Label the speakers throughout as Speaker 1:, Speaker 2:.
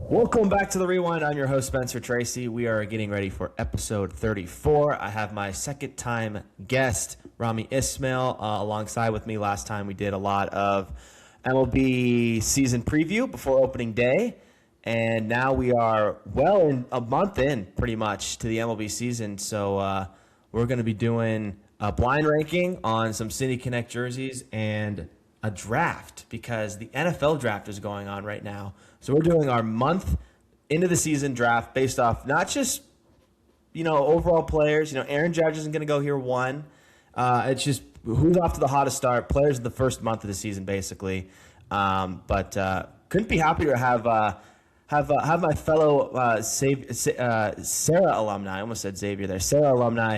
Speaker 1: Welcome back to the Rewind. I'm your host, Spencer Tracy. We are getting ready for episode 34. I have my second time guest, Rahmi Ismail, alongside with me. Last time we did a lot of MLB season preview before opening day. And now we are a month in pretty much to the MLB season. So we're going to be doing a blind ranking on some City Connect jerseys and a draft because the NFL draft is going on right now. So we're doing our month into the season draft based off not just, overall players. Aaron Judge isn't going to go here one. It's just who's off to the hottest start, players in the first month of the season, basically. But couldn't be happier to have my fellow Sarah alumni. I almost said Xavier there. Sarah alumni,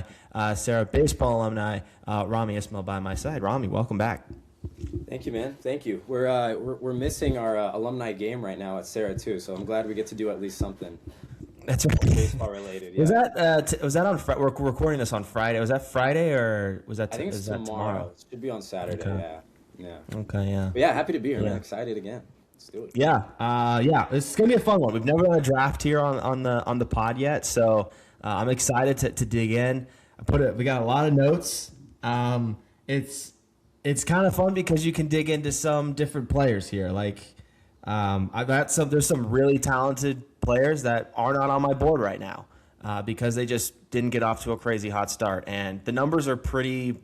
Speaker 1: Sarah baseball alumni, Rahmi Ismail by my side. Rahmi, welcome back.
Speaker 2: Thank you, man. Thank you. We're missing our alumni game right now at Sarah too, so I'm glad we get to do at least something.
Speaker 1: That's right.
Speaker 2: Baseball related. Yeah.
Speaker 1: Was that on Friday? We're recording this on Friday. Was that Friday or was that?
Speaker 2: I think it's tomorrow. It should be on Saturday.
Speaker 1: Okay.
Speaker 2: Yeah.
Speaker 1: Okay. Yeah.
Speaker 2: But yeah, happy to be here. Yeah. Man. Excited again. Let's do it.
Speaker 1: Yeah. It's gonna be a fun one. We've never done a draft here on the pod yet, so I'm excited to dig in. We got a lot of notes. It's kind of fun because you can dig into some different players here. Like, there's some really talented players that are not on my board right now because they just didn't get off to a crazy hot start. And the numbers are pretty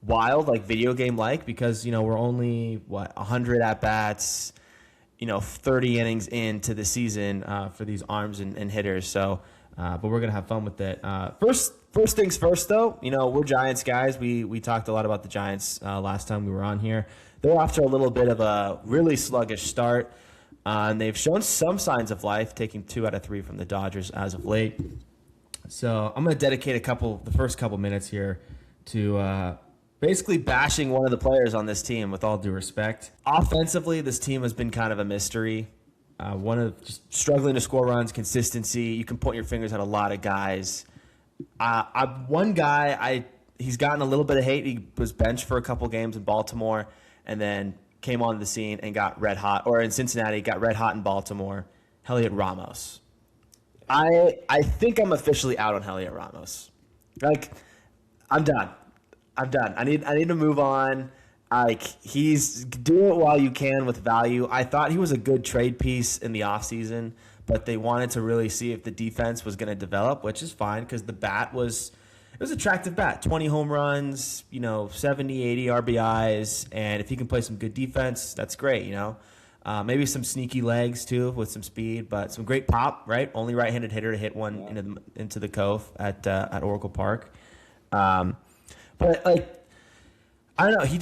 Speaker 1: wild, like video game like, because, we're only 100 at bats, 30 innings into the season for these arms and hitters. So, but we're gonna have fun with it. First things first, though, we're Giants guys. We talked a lot about the Giants last time we were on here. They're off to a little bit of a really sluggish start, and they've shown some signs of life, taking 2 out of 3 from the Dodgers as of late. So I'm going to dedicate the first couple minutes here to basically bashing one of the players on this team, with all due respect. Offensively, this team has been kind of a mystery. Just struggling to score runs, consistency. You can point your fingers at a lot of guys. One guy, he's gotten a little bit of hate. He was benched for a couple games in Baltimore and then came onto the scene and got red hot, or in Cincinnati, got red hot in Baltimore. Heliot Ramos. I think I'm officially out on Heliot Ramos. Like, I'm done. I need to move on. Like, he's do it while you can with value. I thought he was a good trade piece in the offseason, but they wanted to really see if the defense was going to develop, which is fine because the bat was attractive bat. 20 home runs, 70, 80 RBIs, and if he can play some good defense, that's great, Maybe some sneaky legs too with some speed, but some great pop, right? Only right-handed hitter to hit one into the cove at Oracle Park. But like, I don't know, he's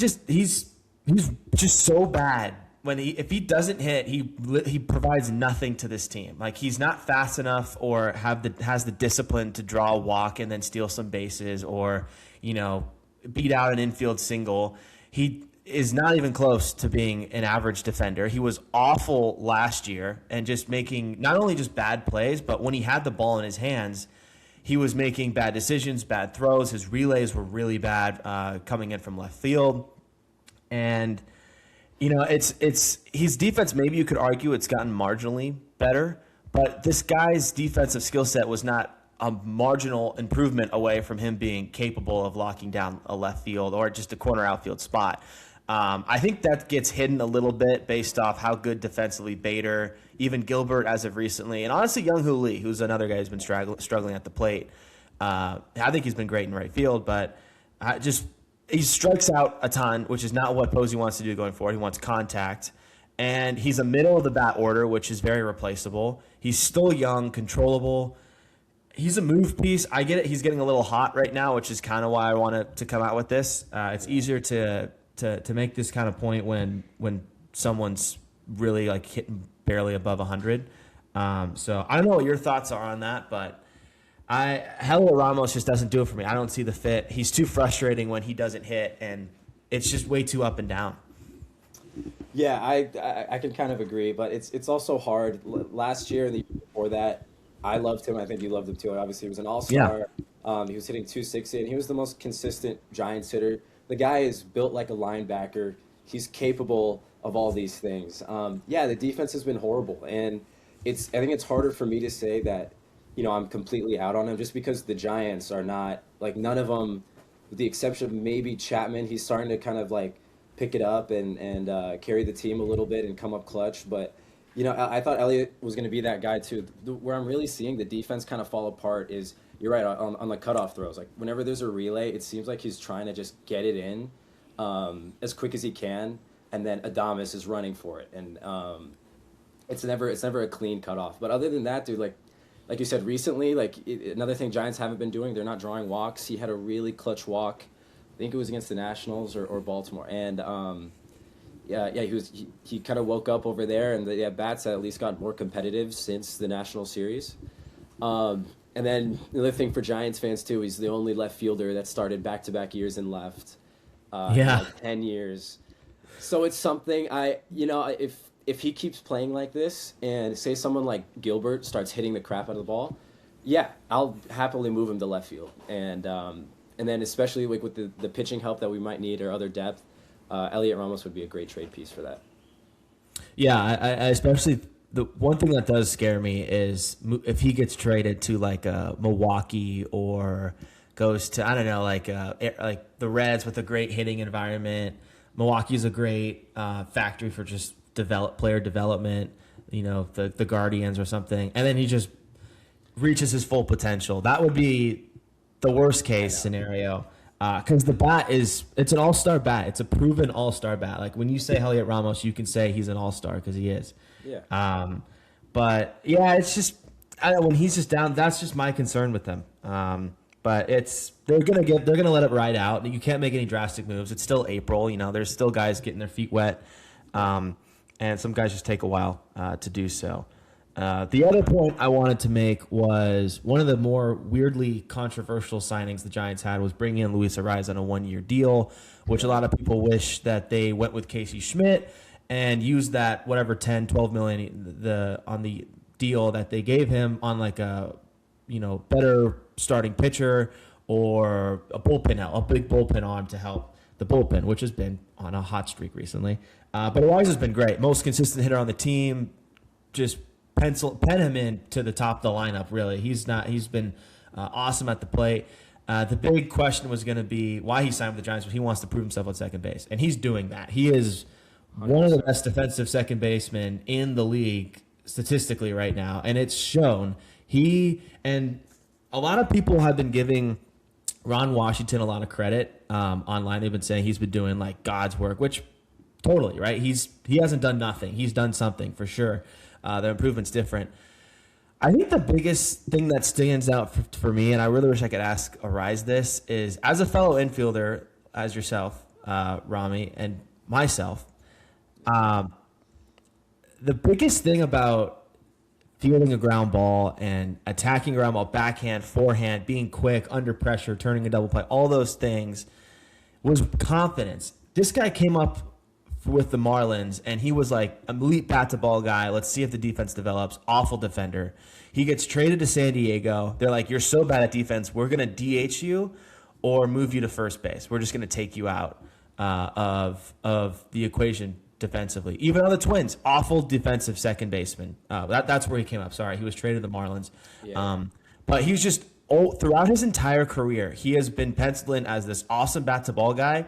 Speaker 1: just so bad. If he doesn't hit, he provides nothing to this team. Like, he's not fast enough or has the discipline to draw a walk and then steal some bases or, beat out an infield single. He is not even close to being an average defender. He was awful last year and just making not only just bad plays, but when he had the ball in his hands, he was making bad decisions, bad throws. His relays were really bad coming in from left field. And it's his defense. Maybe you could argue it's gotten marginally better, but this guy's defensive skill set was not a marginal improvement away from him being capable of locking down a left field or just a corner outfield spot. I think that gets hidden a little bit based off how good defensively Bader, even Gilbert as of recently, and honestly Young-Hoo Lee, who's another guy who's been struggling at the plate. I think he's been great in right field, but he strikes out a ton, which is not what Posey wants to do going forward. He wants contact. And he's a middle of the bat order, which is very replaceable. He's still young, controllable. He's a move piece. I get it. He's getting a little hot right now, which is kind of why I wanted to come out with this. It's easier to make this kind of point when someone's really like hitting barely above 100. So I don't know what your thoughts are on that, but Heliot Ramos just doesn't do it for me. I don't see the fit. He's too frustrating when he doesn't hit, and it's just way too up and down.
Speaker 2: Yeah, I can kind of agree, but it's also hard. Last year and the year before that, I loved him. I think you loved him too. Obviously, he was an all-star. Yeah. He was hitting 260, and he was the most consistent Giants hitter. The guy is built like a linebacker. He's capable of all these things. The defense has been horrible, and I think it's harder for me to say that, I'm completely out on him just because the Giants are not like none of them, with the exception of maybe Chapman. He's starting to kind of like pick it up and carry the team a little bit and come up clutch. But I thought Elliott was going to be that guy too. Where I'm really seeing the defense kind of fall apart is you're right on the cutoff throws. Like whenever there's a relay, it seems like he's trying to just get it in as quick as he can, and then Adames is running for it, and it's never a clean cutoff. But other than that, dude, like you said recently, another thing Giants haven't been doing, they're not drawing walks. He had a really clutch walk. I think it was against the Nationals or Baltimore, and he kind of woke up over there, and the bats at least got more competitive since the National Series. And then the other thing for Giants fans too, he's the only left fielder that started back-to-back years in left. In like 10 years. So it's something if he keeps playing like this, and say someone like Gilbert starts hitting the crap out of the ball, yeah, I'll happily move him to left field. And then especially like with the pitching help that we might need or other depth, Elliot Ramos would be a great trade piece for that.
Speaker 1: Yeah, I especially the one thing that does scare me is if he gets traded to like Milwaukee or goes to, I don't know, like the Reds with a great hitting environment. Milwaukee's a great factory for just player development, the Guardians or something. And then he just reaches his full potential. That would be the worst case scenario. Because the bat it's an all-star bat. It's a proven all-star bat. Like when you say Elliot Ramos, you can say he's an all-star because he is.
Speaker 2: Yeah.
Speaker 1: But yeah, it's just, when he's just down, that's just my concern with them. But they're gonna let it ride out. You can't make any drastic moves. It's still April. There's still guys getting their feet wet, and some guys just take a while to do so. The other point I wanted to make was one of the more weirdly controversial signings the Giants had was bringing in Luis Ariz on a 1-year deal, which a lot of people wish that they went with Casey Schmidt and used that whatever 10, 12 million on the deal that they gave him on like a better starting pitcher or a big bullpen arm to help the bullpen, which has been on a hot streak recently. But Ariz has been great, most consistent hitter on the team. Just pen him in to the top of the lineup. Really, he's been awesome at the plate. The big question was going to be why he signed with the Giants, but he wants to prove himself on second base, and he's doing that. He is 100%. One of the best defensive second basemen in the league statistically right now, and it's shown. And a lot of people have been giving Ron Washington a lot of credit online. They've been saying he's been doing like God's work, which totally, right? He hasn't done nothing. He's done something for sure. The improvement's different. I think the biggest thing that stands out for me, and I really wish I could ask Ariz this, is as a fellow infielder, as yourself, Rahmi, and myself, the biggest thing about fielding a ground ball and attacking a ground ball, backhand, forehand, being quick, under pressure, turning a double play, all those things was confidence. This guy came up with the Marlins, and he was like an elite bat-to-ball guy. Let's see if the defense develops. Awful defender. He gets traded to San Diego. They're like, you're so bad at defense, we're going to DH you or move you to first base. We're just going to take you out of the equation defensively. Even on the Twins, awful defensive second baseman. That's where he came up. Sorry, he was traded to the Marlins. Yeah. But he was just, throughout his entire career, he has been penciled in as this awesome bat-to-ball guy,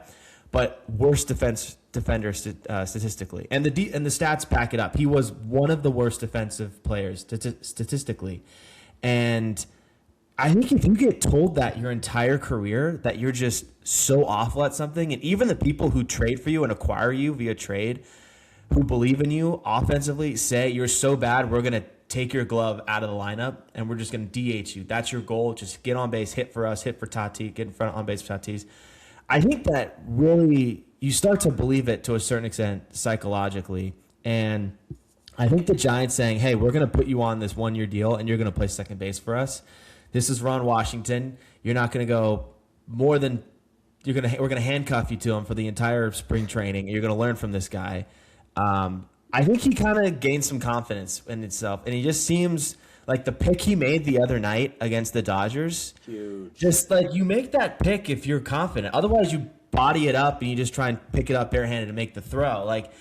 Speaker 1: but worst defender statistically. And the stats back it up. He was one of the worst defensive players statistically. And I think if you get told that your entire career, that you're just so awful at something, and even the people who trade for you and acquire you via trade, who believe in you offensively, say you're so bad, we're going to take your glove out of the lineup, and we're just going to DH you. That's your goal. Just get on base, hit for us, hit for Tatis, get in front on base for Tatis. I think that really, you start to believe it to a certain extent psychologically. And I think the Giants saying, hey, we're going to put you on this 1-year deal, and you're going to play second base for us. This is Ron Washington. You're not going to go more than we're going to handcuff you to him for the entire spring training. You're going to learn from this guy. I think he kind of gained some confidence in himself, and he just seems like the pick he made the other night against the Dodgers.
Speaker 2: Huge.
Speaker 1: Just like you make that pick if you're confident. Otherwise, you body it up and you just try and pick it up barehanded and make the throw. Like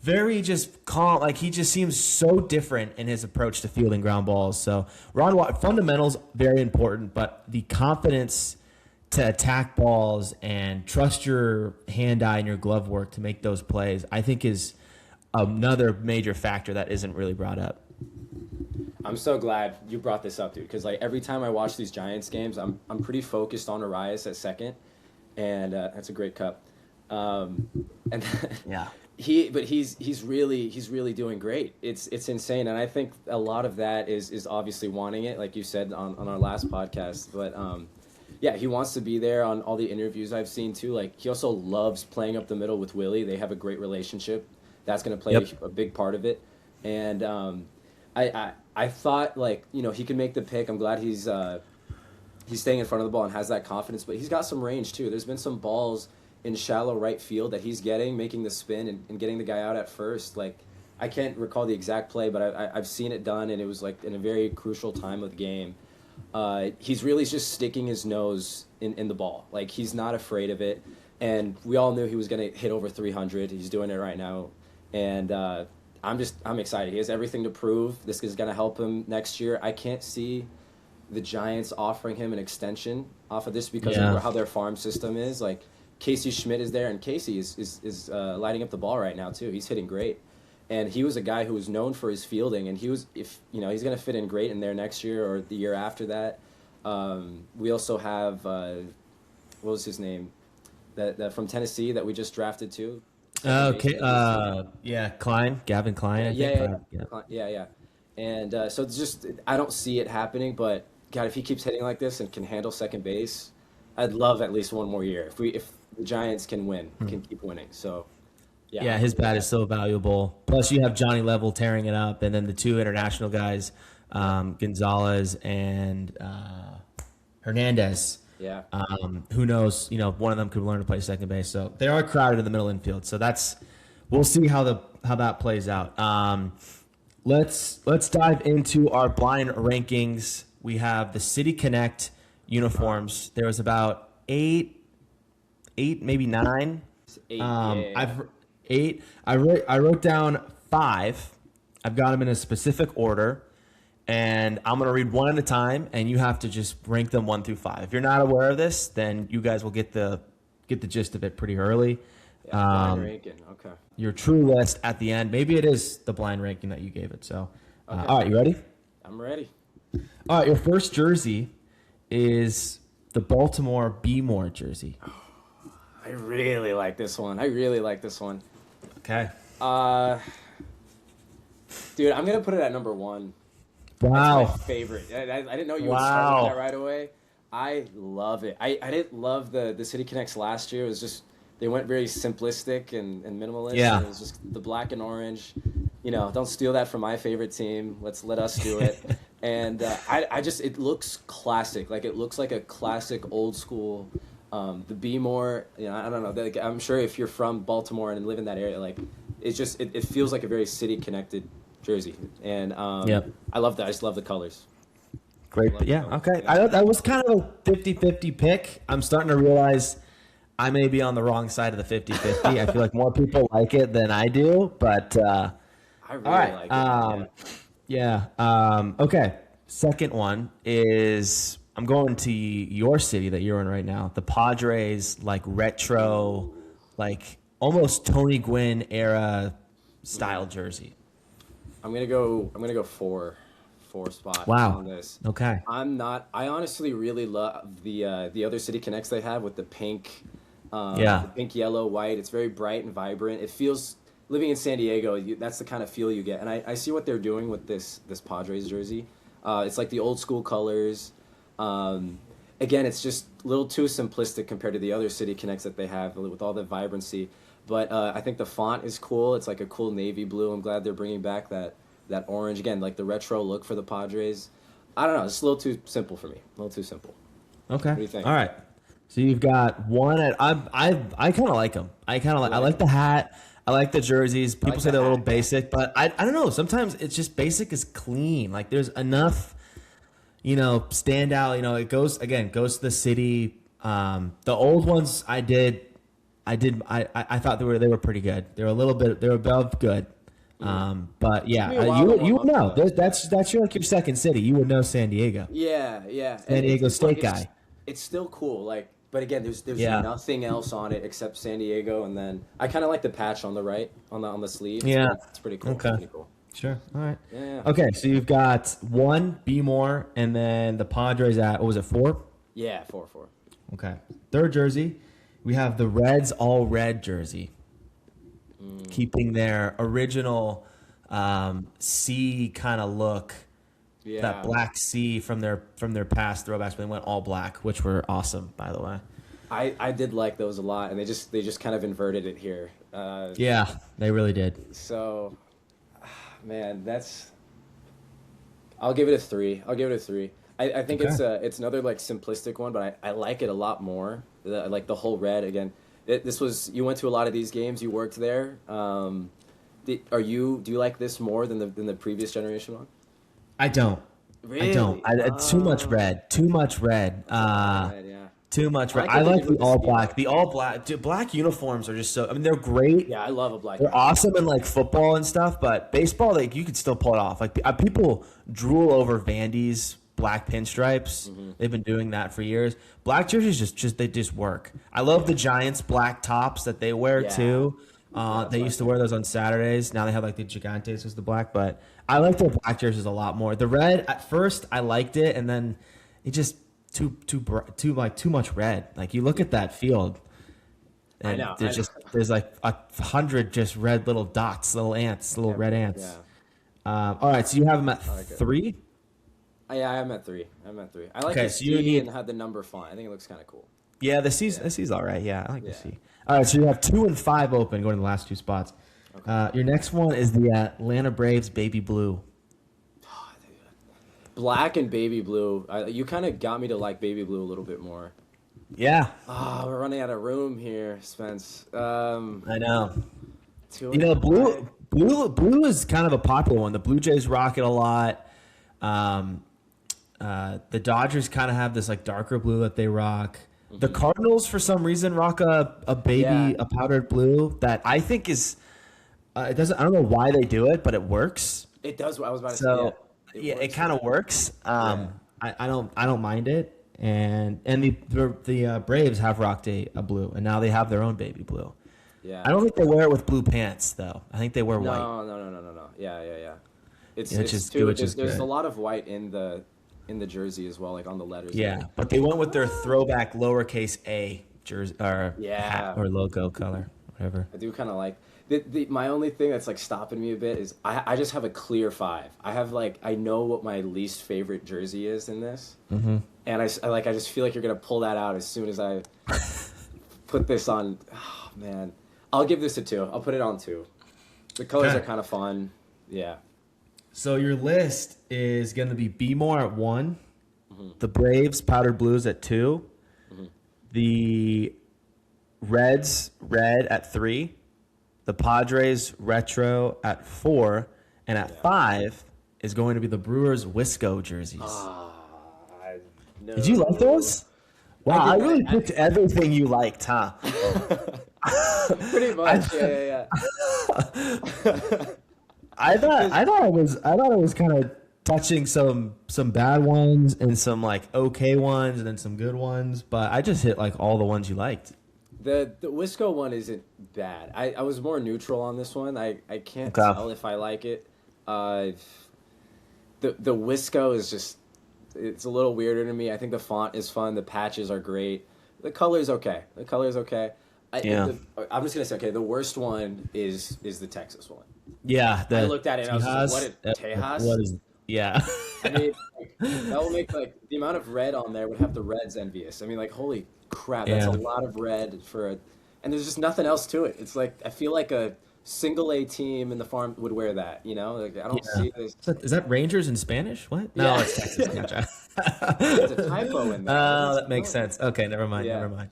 Speaker 1: very just calm. Like he just seems so different in his approach to fielding ground balls. So fundamentals very important, but the confidence to attack balls and trust your hand-eye and your glove work to make those plays, I think is another major factor that isn't really brought up.
Speaker 2: I'm so glad you brought this up, dude, because like every time I watch these Giants games, I'm pretty focused on Arias at second, and that's a great cup. And
Speaker 1: Yeah.
Speaker 2: he's really doing great. It's insane, and I think a lot of that is obviously wanting it, like you said on our last podcast. But yeah, he wants to be there on all the interviews I've seen too. Like he also loves playing up the middle with Willie. They have a great relationship. That's going to play a big part of it. And I thought like he can make the pick. I'm glad he's staying in front of the ball and has that confidence. But he's got some range too. There's been some balls in shallow right field that he's making the spin and getting the guy out at first. Like I can't recall the exact play, but I've seen it done, and it was like in a very crucial time of the game. He's really just sticking his nose in the ball. Like he's not afraid of it, and we all knew he was going to hit over 300. He's doing it right now, and I'm excited. He has everything to prove. This is going to help him next year. I can't see the Giants offering him an extension off of this because of how their farm system is. Like Casey Schmidt is there, and Casey is lighting up the ball right now too. He's hitting great, and he was a guy who was known for his fielding, and he's going to fit in great in there next year or the year after that. We also have what was his name that from Tennessee that we just drafted too.
Speaker 1: Okay. Gavin Klein.
Speaker 2: Yeah. And so it's just I don't see it happening, but God, if he keeps hitting like this and can handle second base, I'd love at least one more year. If the Giants can win, can keep winning. So
Speaker 1: yeah, his bat is so valuable. Plus, you have Johnny Level tearing it up, and then the two international guys, Gonzalez and Hernandez.
Speaker 2: Yeah.
Speaker 1: Who knows? One of them could learn to play second base. So they are crowded in the middle infield. So we'll see how that plays out. Let's dive into our blind rankings. We have the City Connect uniforms. There was about eight, maybe nine. I've 8. I wrote down 5. I've got them in a specific order. And I'm going to read one at a time, and you have to just rank them 1 through 5. If you're not aware of this, then you guys will get the gist of it pretty early.
Speaker 2: Yeah, blind ranking. Okay.
Speaker 1: Your true list at the end. Maybe it is the blind ranking that you gave it. So, okay. All right, you ready?
Speaker 2: I'm ready.
Speaker 1: All right, your first jersey is the Baltimore Be More jersey.
Speaker 2: I really like this one.
Speaker 1: Okay.
Speaker 2: Dude, I'm going to put it at number 1.
Speaker 1: Wow.
Speaker 2: That's my favorite. I didn't know you would start with that right away. I love it. I didn't love the City Connects last year. It was just, they went very simplistic and minimalist.
Speaker 1: Yeah.
Speaker 2: It was just the black and orange. Don't steal that from my favorite team. Let us do it. And it looks classic. Like it looks like a classic old school. The Be More, I don't know. I'm sure if you're from Baltimore and live in that area, like it's just, it feels like a very city connected jersey. And I love that. I just love the colors.
Speaker 1: Great. Yeah. Okay. That was kind of a 50-50 pick. I'm starting to realize I may be on the wrong side of the 50-50. I feel like more people like it than I do, but
Speaker 2: I really like it.
Speaker 1: Okay. Second one is I'm going to your city that you're in right now. The Padres, like retro, like almost Tony Gwynn era style jersey.
Speaker 2: I'm gonna go 4 spot
Speaker 1: wow.
Speaker 2: on this.
Speaker 1: Okay.
Speaker 2: I honestly really love the other City Connects they have with the pink, the pink, yellow, white. It's very bright and vibrant. It feels, living in San Diego, that's the kind of feel you get. And I see what they're doing with this Padres jersey. It's like the old school colors. Again, it's just a little too simplistic compared to the other City Connects that they have with all the vibrancy. But I think the font is cool. It's like a cool navy blue. I'm glad they're bringing back that orange again, like the retro look for the Padres. I don't know. It's a little too simple for me. A little too simple.
Speaker 1: Okay.
Speaker 2: What do you think?
Speaker 1: All right. So you've got one. I kind of like them. I like the hat. I like the jerseys. People say they're a little basic, but I don't know. Sometimes it's just basic is clean. Like there's enough, standout. It goes to the city. The old ones I did I thought they were pretty good. They were a little bit they were above good. But yeah,
Speaker 2: Took me a while to
Speaker 1: you
Speaker 2: warm
Speaker 1: would
Speaker 2: up
Speaker 1: know.
Speaker 2: to it.
Speaker 1: That's your second city. You would know San Diego.
Speaker 2: Yeah, yeah.
Speaker 1: San
Speaker 2: And
Speaker 1: Diego
Speaker 2: it's like
Speaker 1: State guy.
Speaker 2: it's still cool. Like, but again, there's
Speaker 1: Yeah.
Speaker 2: nothing else on it except San Diego, and then I kind of like the patch on the right on the sleeve.
Speaker 1: Yeah.
Speaker 2: It's pretty cool.
Speaker 1: Okay.
Speaker 2: Pretty cool.
Speaker 1: Sure. All right.
Speaker 2: Yeah.
Speaker 1: Okay, so you've got 1, Be More, and then the Padres at, what was it, 4?
Speaker 2: Yeah, 4-4.
Speaker 1: Okay. Third jersey, we have the Reds all red jersey, keeping their original C kind of look,
Speaker 2: Yeah.
Speaker 1: that black C from their past throwbacks, but they went all black, which were awesome, by the way.
Speaker 2: I did like those a lot, and they just kind of inverted it here.
Speaker 1: Yeah, they really did.
Speaker 2: So, man, I'll give it a 3. I think
Speaker 1: Okay.
Speaker 2: it's another like simplistic one, but I like it a lot more. Like the whole red again. You went to a lot of these games. You worked there. Do you like this more than the previous generation one?
Speaker 1: I don't.
Speaker 2: Really?
Speaker 1: I don't. Too much red. Too much red.
Speaker 2: Red, yeah.
Speaker 1: Too much red.
Speaker 2: I
Speaker 1: I
Speaker 2: like what they
Speaker 1: like
Speaker 2: did
Speaker 1: the
Speaker 2: with the
Speaker 1: all
Speaker 2: scheme.
Speaker 1: black. The all black. Dude, black uniforms are just so. I mean, they're great.
Speaker 2: Yeah, I love a black.
Speaker 1: They're awesome in like football and stuff, but baseball, like you could still pull it off. Like people drool over Vandy's black pinstripes. They've been doing that for years. Black jerseys they just work. I love the Giants black tops that they wear
Speaker 2: Yeah.
Speaker 1: too. They used to wear those on Saturdays. Now they have like the Gigantes as the black, but I like their black jerseys a lot more. The red at first I liked it, and then it just too much red. Like you look at that field, and
Speaker 2: I know.
Speaker 1: there's like 100 just red little dots, little ants, little red ants.
Speaker 2: Yeah.
Speaker 1: All right, so you have them at
Speaker 2: like it.
Speaker 1: 3.
Speaker 2: Yeah, I'm at 3. I like
Speaker 1: Okay,
Speaker 2: the
Speaker 1: so you
Speaker 2: C
Speaker 1: need-
Speaker 2: and had the number font. I think it looks kind of cool.
Speaker 1: Yeah, the C's all right. Yeah, I like the
Speaker 2: Yeah.
Speaker 1: C. All right, so you have 2 and 5 open going to the last 2 spots. Your next one is the Atlanta Braves baby blue.
Speaker 2: Black and baby blue. You kind of got me to like baby blue a little bit more.
Speaker 1: Yeah,
Speaker 2: We're running out of room here, Spence.
Speaker 1: I know.
Speaker 2: 2
Speaker 1: You
Speaker 2: and
Speaker 1: know,
Speaker 2: 5.
Speaker 1: blue is kind of a popular one. The Blue Jays rock it a lot. The Dodgers kind of have this like darker blue that they rock. The Cardinals, for some reason, rock a powdered blue that I think is. It doesn't. I don't know why they do it, but it works.
Speaker 2: It does. I was about to
Speaker 1: So
Speaker 2: say.
Speaker 1: yeah, it
Speaker 2: works.
Speaker 1: kind of works. I don't mind it. And the Braves have rocked a blue, and now they have their own baby blue.
Speaker 2: Yeah.
Speaker 1: I don't think they wear it with blue pants though. I think they wear white.
Speaker 2: No. Yeah. It's
Speaker 1: Which is
Speaker 2: there's
Speaker 1: good.
Speaker 2: a lot of white in the jersey as well, like on the letters.
Speaker 1: Yeah, but they went with their throwback lowercase a jersey or
Speaker 2: Yeah.
Speaker 1: hat or logo color, whatever.
Speaker 2: I do kind of like my only thing that's like stopping me a bit is I just have a clear 5. I know what my least favorite jersey is in this, and I just feel like you're gonna pull that out as soon as I put this on. Oh man, I'll give this a 2. I'll put it on 2. The colors
Speaker 1: Okay.
Speaker 2: are kind of fun. Yeah.
Speaker 1: So your list is going to be More at 1, the Braves powdered blues at 2, the Reds red at 3, the Padres retro at 4, and at 5 is going to be the Brewers Wisco jerseys.
Speaker 2: No.
Speaker 1: Did you like those? Wow, I really picked everything you liked, huh?
Speaker 2: Pretty much. Yeah.
Speaker 1: I thought it was kind of touching some bad ones and some like okay ones and then some good ones, but I just hit like all the ones you liked.
Speaker 2: The Wisco one isn't bad. I was more neutral on this one. I can't
Speaker 1: Okay.
Speaker 2: tell if I like it. The Wisco is just, it's a little weirder to me. I think the font is fun. The patches are great. The color's okay.
Speaker 1: Yeah.
Speaker 2: I'm just gonna say okay. The worst one is the Texas one.
Speaker 1: Yeah,
Speaker 2: I looked at it and I was just like,
Speaker 1: Tejas?
Speaker 2: what is Tejas?
Speaker 1: What is? Yeah.
Speaker 2: I mean, that will make like the amount of red on there would have the Reds envious. I mean, like holy crap, that's
Speaker 1: Yeah.
Speaker 2: a lot of red and there's just nothing else to it. It's like I feel like a single A team in the farm would wear that. You know, like I don't see this.
Speaker 1: Is that Rangers in Spanish? What? No,
Speaker 2: Yeah.
Speaker 1: it's Texas. Gotcha.
Speaker 2: There's a typo in there.
Speaker 1: Oh, that makes sense. Okay, never mind.
Speaker 2: Yeah.
Speaker 1: Never mind.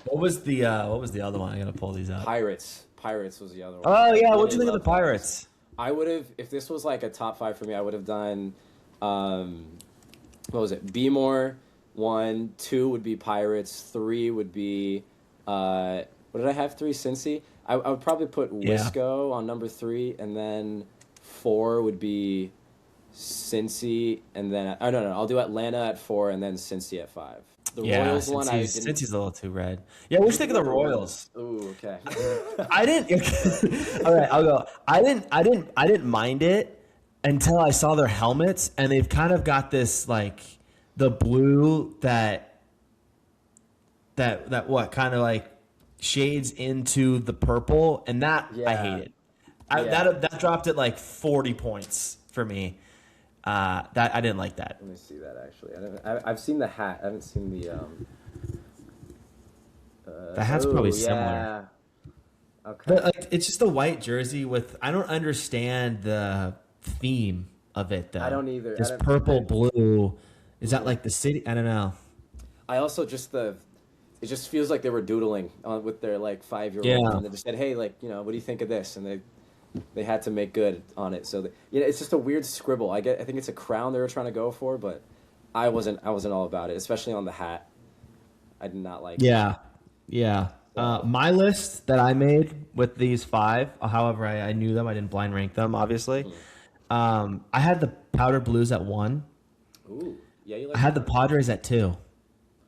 Speaker 1: What was the other one? I gotta pull these up.
Speaker 2: Pirates was the other one.
Speaker 1: Oh yeah,
Speaker 2: I
Speaker 1: what'd you
Speaker 2: really
Speaker 1: think of the
Speaker 2: love
Speaker 1: Pirates?
Speaker 2: I would have, if this was like a top 5 for me, I would have done, what was it? Be More 1, 2 would be Pirates, 3 would be What did I have? Three Cincy. I would probably put
Speaker 1: Yeah.
Speaker 2: Wisco on number three, and then four would be Cincy, and then oh no, I'll do Atlanta at four, and then Cincy at five. The
Speaker 1: Yeah,
Speaker 2: Royals one,
Speaker 1: since
Speaker 2: I
Speaker 1: he's
Speaker 2: didn't.
Speaker 1: since he's a little too red. Yeah, what you think of the Royals?
Speaker 2: Ooh, okay.
Speaker 1: I didn't. All right, I'll go. I didn't mind it until I saw their helmets, and they've kind of got this like the blue that what kind of like shades into the purple, and that I
Speaker 2: Yeah,
Speaker 1: hated.
Speaker 2: yeah.
Speaker 1: That dropped it like 40 points for me. That I didn't like that.
Speaker 2: Let me see that actually. I've seen the hat. I haven't seen the
Speaker 1: The hat's probably
Speaker 2: oh
Speaker 1: similar.
Speaker 2: yeah. Okay.
Speaker 1: But like it's just a white jersey with I don't understand the theme of it
Speaker 2: I
Speaker 1: though.
Speaker 2: don't either. I
Speaker 1: This
Speaker 2: don't.
Speaker 1: purple blue. Is that like the city? I don't know.
Speaker 2: I also just the. It just feels like they were doodling on with their like 5-year-old,
Speaker 1: Yeah.
Speaker 2: and they just said, "Hey, like what do you think of this?" And they had to make good on it. So it's just a weird scribble. I think it's a crown they were trying to go for, but I wasn't all about it, especially on the hat. I did not like it.
Speaker 1: Yeah. Yeah.
Speaker 2: So,
Speaker 1: My list that I made with these five, however I knew them, I didn't blind rank them, obviously.
Speaker 2: mhm.
Speaker 1: I had the powder blues at one.
Speaker 2: Ooh, yeah, you
Speaker 1: I
Speaker 2: like the
Speaker 1: had the
Speaker 2: powder.
Speaker 1: Padres at two.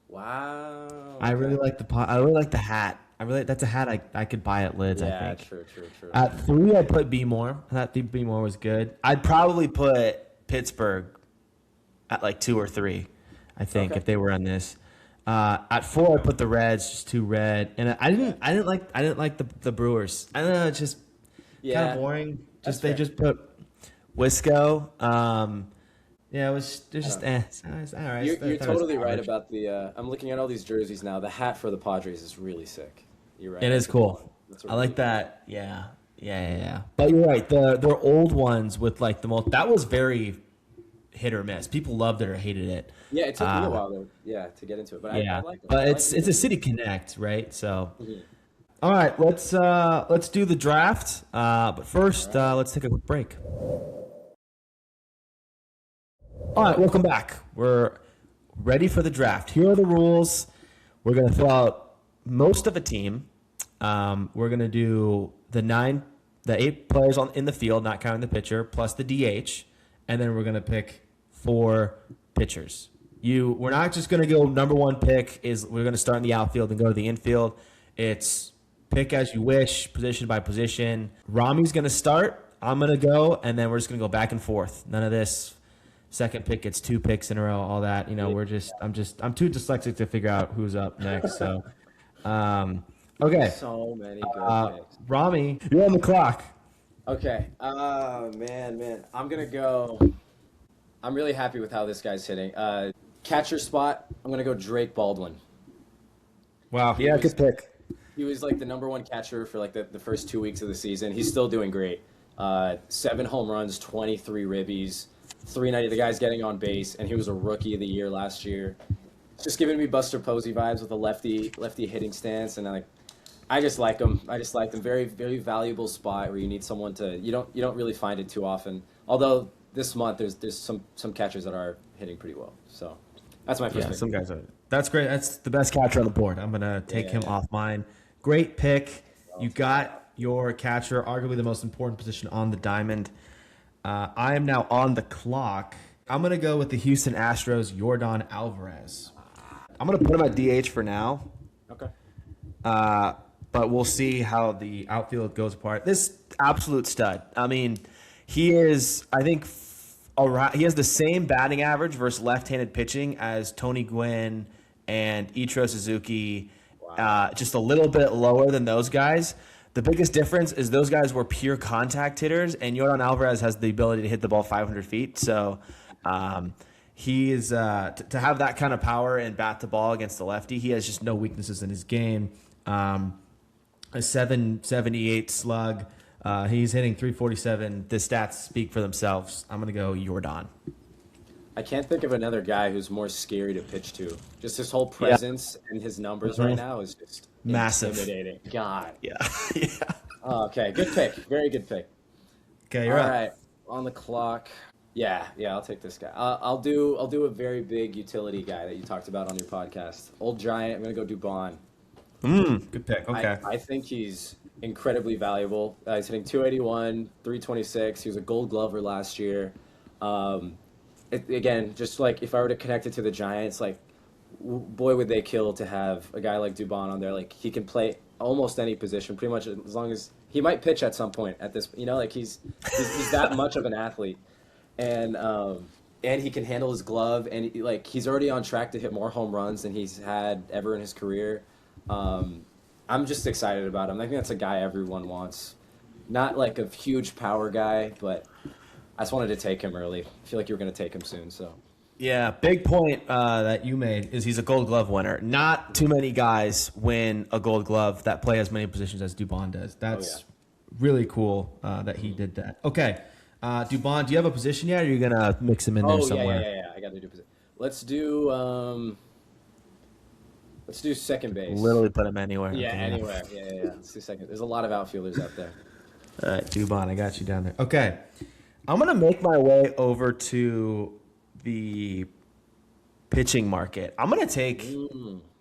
Speaker 2: Wow.
Speaker 1: I really
Speaker 2: Okay.
Speaker 1: like I really like the hat. That's a hat I could buy at Lids, I
Speaker 2: Yeah,
Speaker 1: think.
Speaker 2: true, true, true.
Speaker 1: At three, I put B More. I thought B More was good. I'd probably put Pittsburgh at like two or three. I think
Speaker 2: Okay.
Speaker 1: if they were on this. At four, I put the Reds, just too red, and
Speaker 2: Yeah.
Speaker 1: I didn't like the Brewers. I don't know, it's just kind of
Speaker 2: Yeah,
Speaker 1: boring.
Speaker 2: that's
Speaker 1: Just they
Speaker 2: fair.
Speaker 1: just put Wisco. Yeah, it was
Speaker 2: I
Speaker 1: just
Speaker 2: don't know.
Speaker 1: it's all right.
Speaker 2: You're
Speaker 1: That was
Speaker 2: totally right
Speaker 1: average.
Speaker 2: about the. I'm looking at all these jerseys now. The hat for the Padres is really sick. You're right.
Speaker 1: It is cool.
Speaker 2: That's a
Speaker 1: I
Speaker 2: really
Speaker 1: like
Speaker 2: good.
Speaker 1: that. Yeah. Yeah. But you're right. Their old ones with like the most that was very hit or miss. People loved it or hated it.
Speaker 2: Yeah, it took me a
Speaker 1: Uh,
Speaker 2: while to get into it, but I
Speaker 1: yeah.
Speaker 2: like them.
Speaker 1: But
Speaker 2: I like the
Speaker 1: it's a
Speaker 2: jerseys.
Speaker 1: city connect, right? So
Speaker 2: Mhm.
Speaker 1: all right, let's do the draft. But
Speaker 2: All
Speaker 1: first,
Speaker 2: right.
Speaker 1: let's take a quick break. All right, welcome back. We're ready for the draft. Here are the rules. We're going to throw out most of a team. We're going to do the eight players in the field, not counting the pitcher, plus the DH, and then we're going to pick four pitchers. We're not just going to go number one pick. We're going to start in the outfield and go to the infield. It's pick as you wish, position by position. Rami's going to start. I'm going to go, and then we're just going to go back and forth. None of this second pick gets two picks in a row, all that.
Speaker 2: Yeah.
Speaker 1: I'm too dyslexic to figure out who's up next. So, okay.
Speaker 2: So many good picks.
Speaker 1: Rami, you're on the clock.
Speaker 2: Okay. Man. I'm gonna go. I'm really happy with how this guy's hitting. Catcher spot. I'm gonna go Drake Baldwin.
Speaker 1: Wow.
Speaker 2: He
Speaker 1: Yeah,
Speaker 2: was
Speaker 1: good pick.
Speaker 2: he was like the number one catcher for like the first 2 weeks of the season. He's still doing great. 7 home runs, 23 ribbies, 390. The guy's getting on base, and he was a rookie of the year last year. Just giving me Buster Posey vibes with a lefty hitting stance, and I just like him. I just like him. Very very valuable spot where you need someone to. You don't really find it too often. Although this month there's some catchers that are hitting pretty well. So that's my first
Speaker 1: Yeah,
Speaker 2: pick.
Speaker 1: some guys are. That's great. That's the best catcher on the board. I'm gonna take him
Speaker 2: Yeah.
Speaker 1: off mine. Great pick.
Speaker 2: Well,
Speaker 1: You got your catcher, arguably the most important position on the diamond. I am now on the clock. I'm gonna go with the Houston Astros, Yordan Alvarez. I'm gonna put him at DH for now,
Speaker 2: Okay.
Speaker 1: but we'll see how the outfield goes apart. This absolute stud. I mean, he is. I think he has the same batting average versus left-handed pitching as Tony Gwynn and Ichiro Suzuki.
Speaker 2: Wow.
Speaker 1: Just a little bit lower than those guys. The biggest difference is those guys were pure contact hitters, and Yordan Alvarez has the ability to hit the ball 500 feet. So he is to have that kind of power and bat the ball against the lefty. He has just no weaknesses in his game. A 778 slug. He's hitting 347. The stats speak for themselves. I'm gonna go Yordan.
Speaker 2: I can't think of another guy who's more scary to pitch to. Just his whole
Speaker 1: Yeah.
Speaker 2: presence and his numbers right
Speaker 1: Mhm.
Speaker 2: now is just
Speaker 1: Massive.
Speaker 2: intimidating. God.
Speaker 1: Yeah. Yeah.
Speaker 2: Oh, okay, good pick. Very good pick.
Speaker 1: Okay,
Speaker 2: All
Speaker 1: you're up.
Speaker 2: right, on the clock. Yeah, I'll take this guy. I'll do a very big utility guy that you talked about on your podcast. Old Giant. I'm gonna go Dubon.
Speaker 1: Good pick. Okay.
Speaker 2: I think he's incredibly valuable. He's hitting 281, 326. He was a Gold Glover last year. Um, again, just like if I were to connect it to the Giants, like boy would they kill to have a guy like Dubon on there. Like he can play almost any position, pretty much as long as he might pitch at some point. At this, like he's that much of an athlete, and he can handle his glove, and he's already on track to hit more home runs than he's had ever in his career. I'm just excited about him. I think that's a guy everyone wants. Not like a huge power guy, but I just wanted to take him early. I feel like you were going to take him soon, so.
Speaker 1: Yeah, big point that you made is he's a Gold Glove winner. Not too many guys win a Gold Glove that play as many positions as Dubon does. That's really cool that he did that. Okay, Dubon, do you have a position yet, or are you gonna mix him in there somewhere?
Speaker 2: Yeah. I got to do position. Let's do second base.
Speaker 1: Literally put him anywhere.
Speaker 2: Yeah, anywhere. Yeah. Let's do second. There's a lot of outfielders out there.
Speaker 1: All right, Dubon, I got you down there. Okay, I'm gonna make my way over to the pitching market. I'm going to take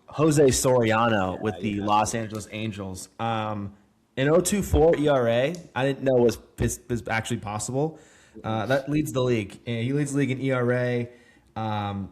Speaker 1: Jose Soriano with the Los Angeles Angels. An 0.24 ERA, I didn't know was actually possible. That leads the league. And he leads the league in ERA.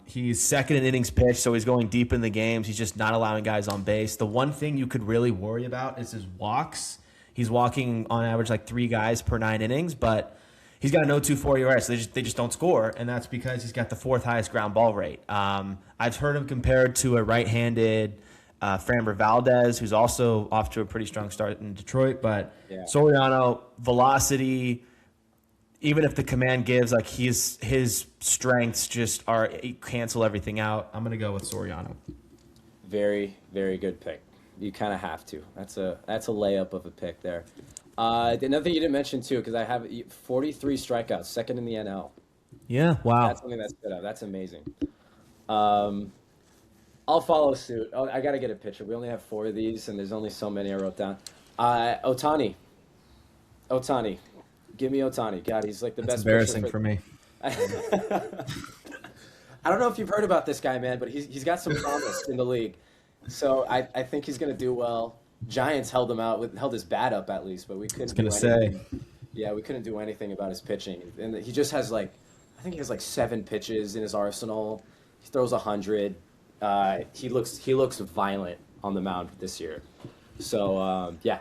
Speaker 1: He's second in innings pitched, so he's going deep in the games. He's just not allowing guys on base. The one thing you could really worry about is his walks. He's walking on average like 3 guys per 9 innings, but he's got an 0.24 ERA, so they just don't score, and that's because he's got the 4th highest ground ball rate. I've heard him compared to a right-handed Framber Valdez, who's also off to a pretty strong start in Detroit. But Soriano, velocity, even if the command gives, like his strengths just cancel everything out. I'm gonna go with Soriano.
Speaker 2: Very, very good pick. You kind of have to. That's a layup of a pick there. Another thing you didn't mention too, because I have 43 strikeouts, second in the NL.
Speaker 1: Yeah, wow.
Speaker 2: That's something that's stood out. That's amazing. I'll follow suit. Oh, I got to get a pitcher. We only have 4 of these, and there's only so many I wrote down. Ohtani. Give me Ohtani. God, he's like the
Speaker 1: That's
Speaker 2: best.
Speaker 1: Embarrassing for me.
Speaker 2: I don't know if you've heard about this guy, man, but he's got some promise in the league. So I think he's going to do well. Giants held his bat up at least, but we couldn't. We couldn't do anything about his pitching, and he just has I think he has 7 pitches in his arsenal. He throws 100. He looks violent on the mound this year. So yeah.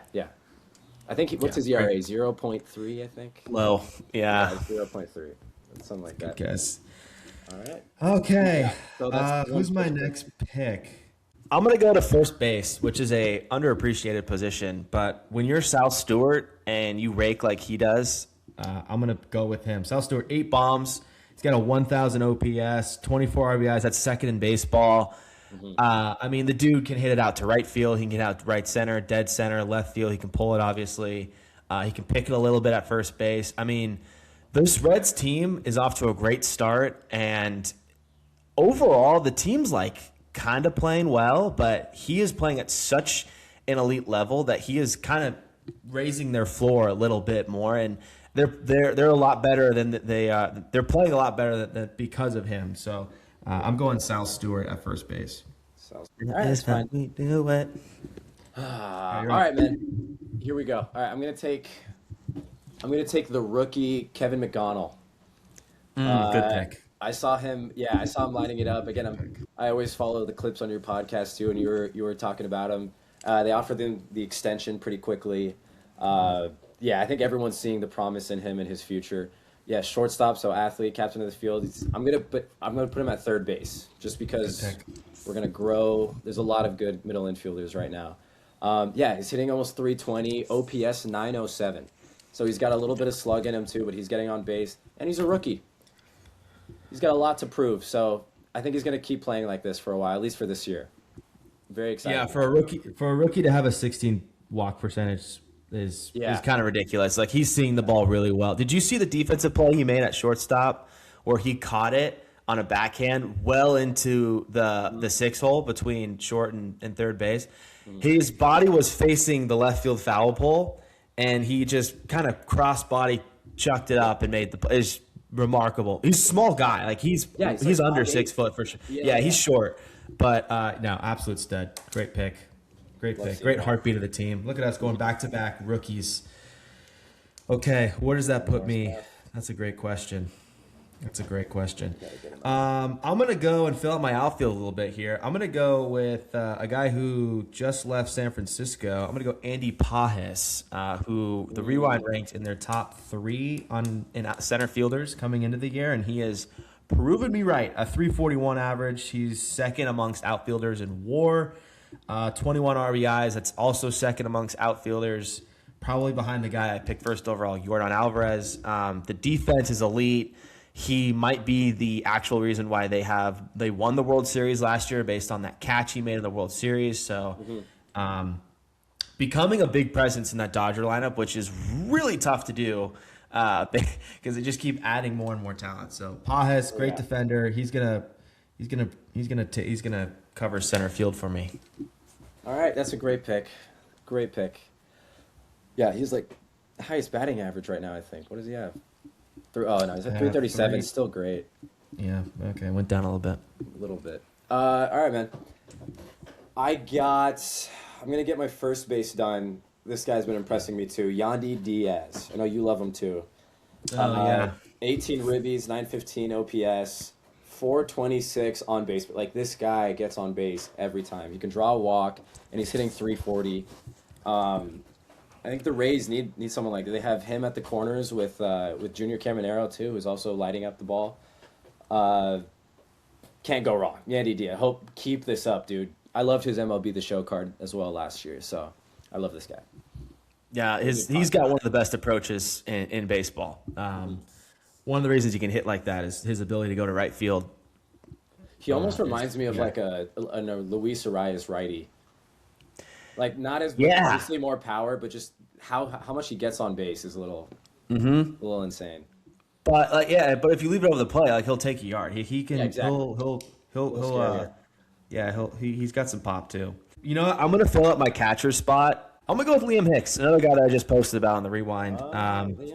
Speaker 2: I think what's his ERA? 0.3, I think.
Speaker 1: Low, yeah.
Speaker 2: 0.3, something like that.
Speaker 1: Good guess.
Speaker 2: All right.
Speaker 1: Okay.
Speaker 2: So
Speaker 1: who's my next pick? I'm going to go to first base, which is a underappreciated position. But when you're South Stewart and you rake like he does, I'm going to go with him. South Stewart, 8 bombs. He's got a 1,000 OPS, 24 RBIs. That's second in baseball. I mean, the dude can hit it out to right field. He can get out to right center, dead center, left field. He can pull it, obviously. He can pick it a little bit at first base. I mean, this Reds team is off to a great start. And overall, the team's kind of playing well, but he is playing at such an elite level that he is kind of raising their floor a little bit more, and they're a lot better than they're playing a lot better than because of him. So I'm going South Stewart at first base.
Speaker 2: All right, that's fine.
Speaker 1: We do it.
Speaker 2: All right, man. Here we go. All right, I'm gonna take the rookie Kevin McDonald.
Speaker 1: Good pick.
Speaker 2: I saw him lining it up. Again, I always follow the clips on your podcast too, and you were talking about him. They offered him the extension pretty quickly. I think everyone's seeing the promise in him and his future. Yeah, shortstop, so athlete, captain of the field. I'm gonna put him at third base just because we're gonna grow. There's a lot of good middle infielders right now. He's hitting almost 320, OPS 907. So he's got a little bit of slug in him too, but he's getting on base, and he's a rookie. He's got a lot to prove, so I think he's going to keep playing like this for a while, at least for this year. Very excited.
Speaker 1: Yeah, for a rookie to have a 16 walk percentage is kind of ridiculous. He's seeing the ball really well. Did you see the defensive play he made at shortstop where he caught it on a backhand well into the 6 hole between short and third base? His body was facing the left field foul pole, and he just kind of cross body chucked it up and made the play. It's remarkable. He's a small guy. He's under 6 foot for sure. Yeah, he's short. But no, absolute stud. Great pick. Great
Speaker 2: Love
Speaker 1: pick.
Speaker 2: seeing
Speaker 1: Great
Speaker 2: that.
Speaker 1: heartbeat of the team. Look at us going back-to-back rookies. Okay, where does that put me? That's a great question. That's a great question. I'm going to go and fill out my outfield a little bit here. I'm going to go with a guy who just left San Francisco. I'm going to go Andy Pajes, who the Rewind ranked in their top 3 in center fielders coming into the year, and he has proven me right. A 341 average. He's second amongst outfielders in WAR. 21 RBIs. That's also second amongst outfielders. Probably behind the guy I picked first overall, Yordan Alvarez. The defense is elite. He might be the actual reason why they won the World Series last year based on that catch he made in the World Series. So becoming a big presence in that Dodger lineup, which is really tough to do because they just keep adding more and more talent. So Pajes, great defender. He's gonna cover center field for me.
Speaker 2: All right, that's a great pick. Great pick. Yeah, he's like the highest batting average right now, I think. What does he have? Oh, no, he's at 337. Still great.
Speaker 1: Yeah, okay. Went down a little bit.
Speaker 2: A little bit. All right, man. I'm going to get my first base done. This guy's been impressing me, too. Yandy Diaz. I know you love him, too.
Speaker 1: Yeah.
Speaker 2: 18 ribbies, 915 OPS, 426 on base. But, like, this guy gets on base every time. He can draw a walk, and he's hitting 340. I think the Rays need someone like that. They have him at the corners with Junior Caminero too, who's also lighting up the ball. Can't go wrong. Yandy Diaz. Hope keep this up, dude. I loved his MLB The Show card as well last year, so I love this guy.
Speaker 1: Yeah, he's got one of the best approaches in baseball. One of the reasons he can hit like that is his ability to go to right field.
Speaker 2: He almost reminds me of like a Luis Arias righty. Like not as obviously more power, but just how much he gets on base is a little insane.
Speaker 1: But but if you leave it over the plate, like he'll take a yard. He can.
Speaker 2: Yeah, exactly.
Speaker 1: He's got some pop too. You know what? I'm gonna fill up my catcher spot. I'm gonna go with Liam Hicks, another guy that I just posted about on the Rewind.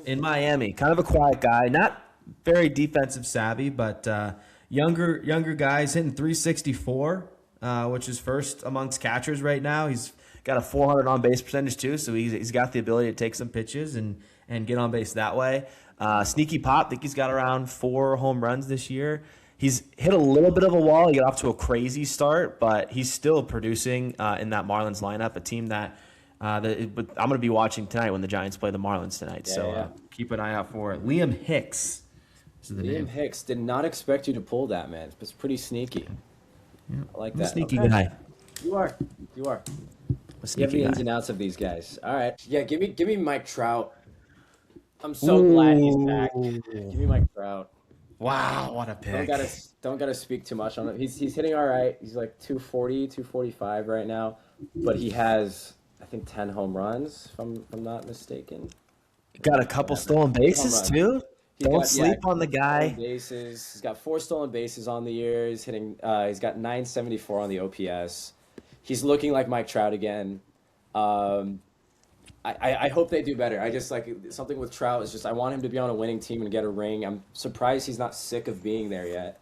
Speaker 1: In Miami, kind of a quiet guy, not very defensive savvy, but younger guys hitting 364, which is first amongst catchers right now. He's got a 400 on base percentage too, so he's got the ability to take some pitches and get on base that way. Sneaky pop, I think he's got around 4 home runs this year. He's hit a little bit of a wall. He got off to a crazy start, but he's still producing in that Marlins lineup, a team that I'm going to be watching tonight when the Giants play the Marlins tonight. Keep an eye out for it. Liam Hicks is the name.
Speaker 2: Liam Hicks, did not expect you to pull that, man. It's pretty sneaky.
Speaker 1: Yeah.
Speaker 2: I like
Speaker 1: I'm
Speaker 2: that.
Speaker 1: a sneaky guy.
Speaker 2: You are. You have the ins and outs of these guys. All right. Yeah, give me Mike Trout. I'm so glad he's back. Give me Mike Trout.
Speaker 1: Wow, what a pick.
Speaker 2: Don't gotta speak too much on him. He's hitting all right. He's like 240, 245 right now. But he has, I think, 10 home runs, if I'm not mistaken.
Speaker 1: Got a couple stolen bases too. Don't sleep on the guy.
Speaker 2: Bases. He's got 4 stolen bases on the year. He's hitting. He's got 974 on the OPS. He's looking like Mike Trout again. I hope they do better. I just like something with Trout is just I want him to be on a winning team and get a ring. I'm surprised he's not sick of being there yet.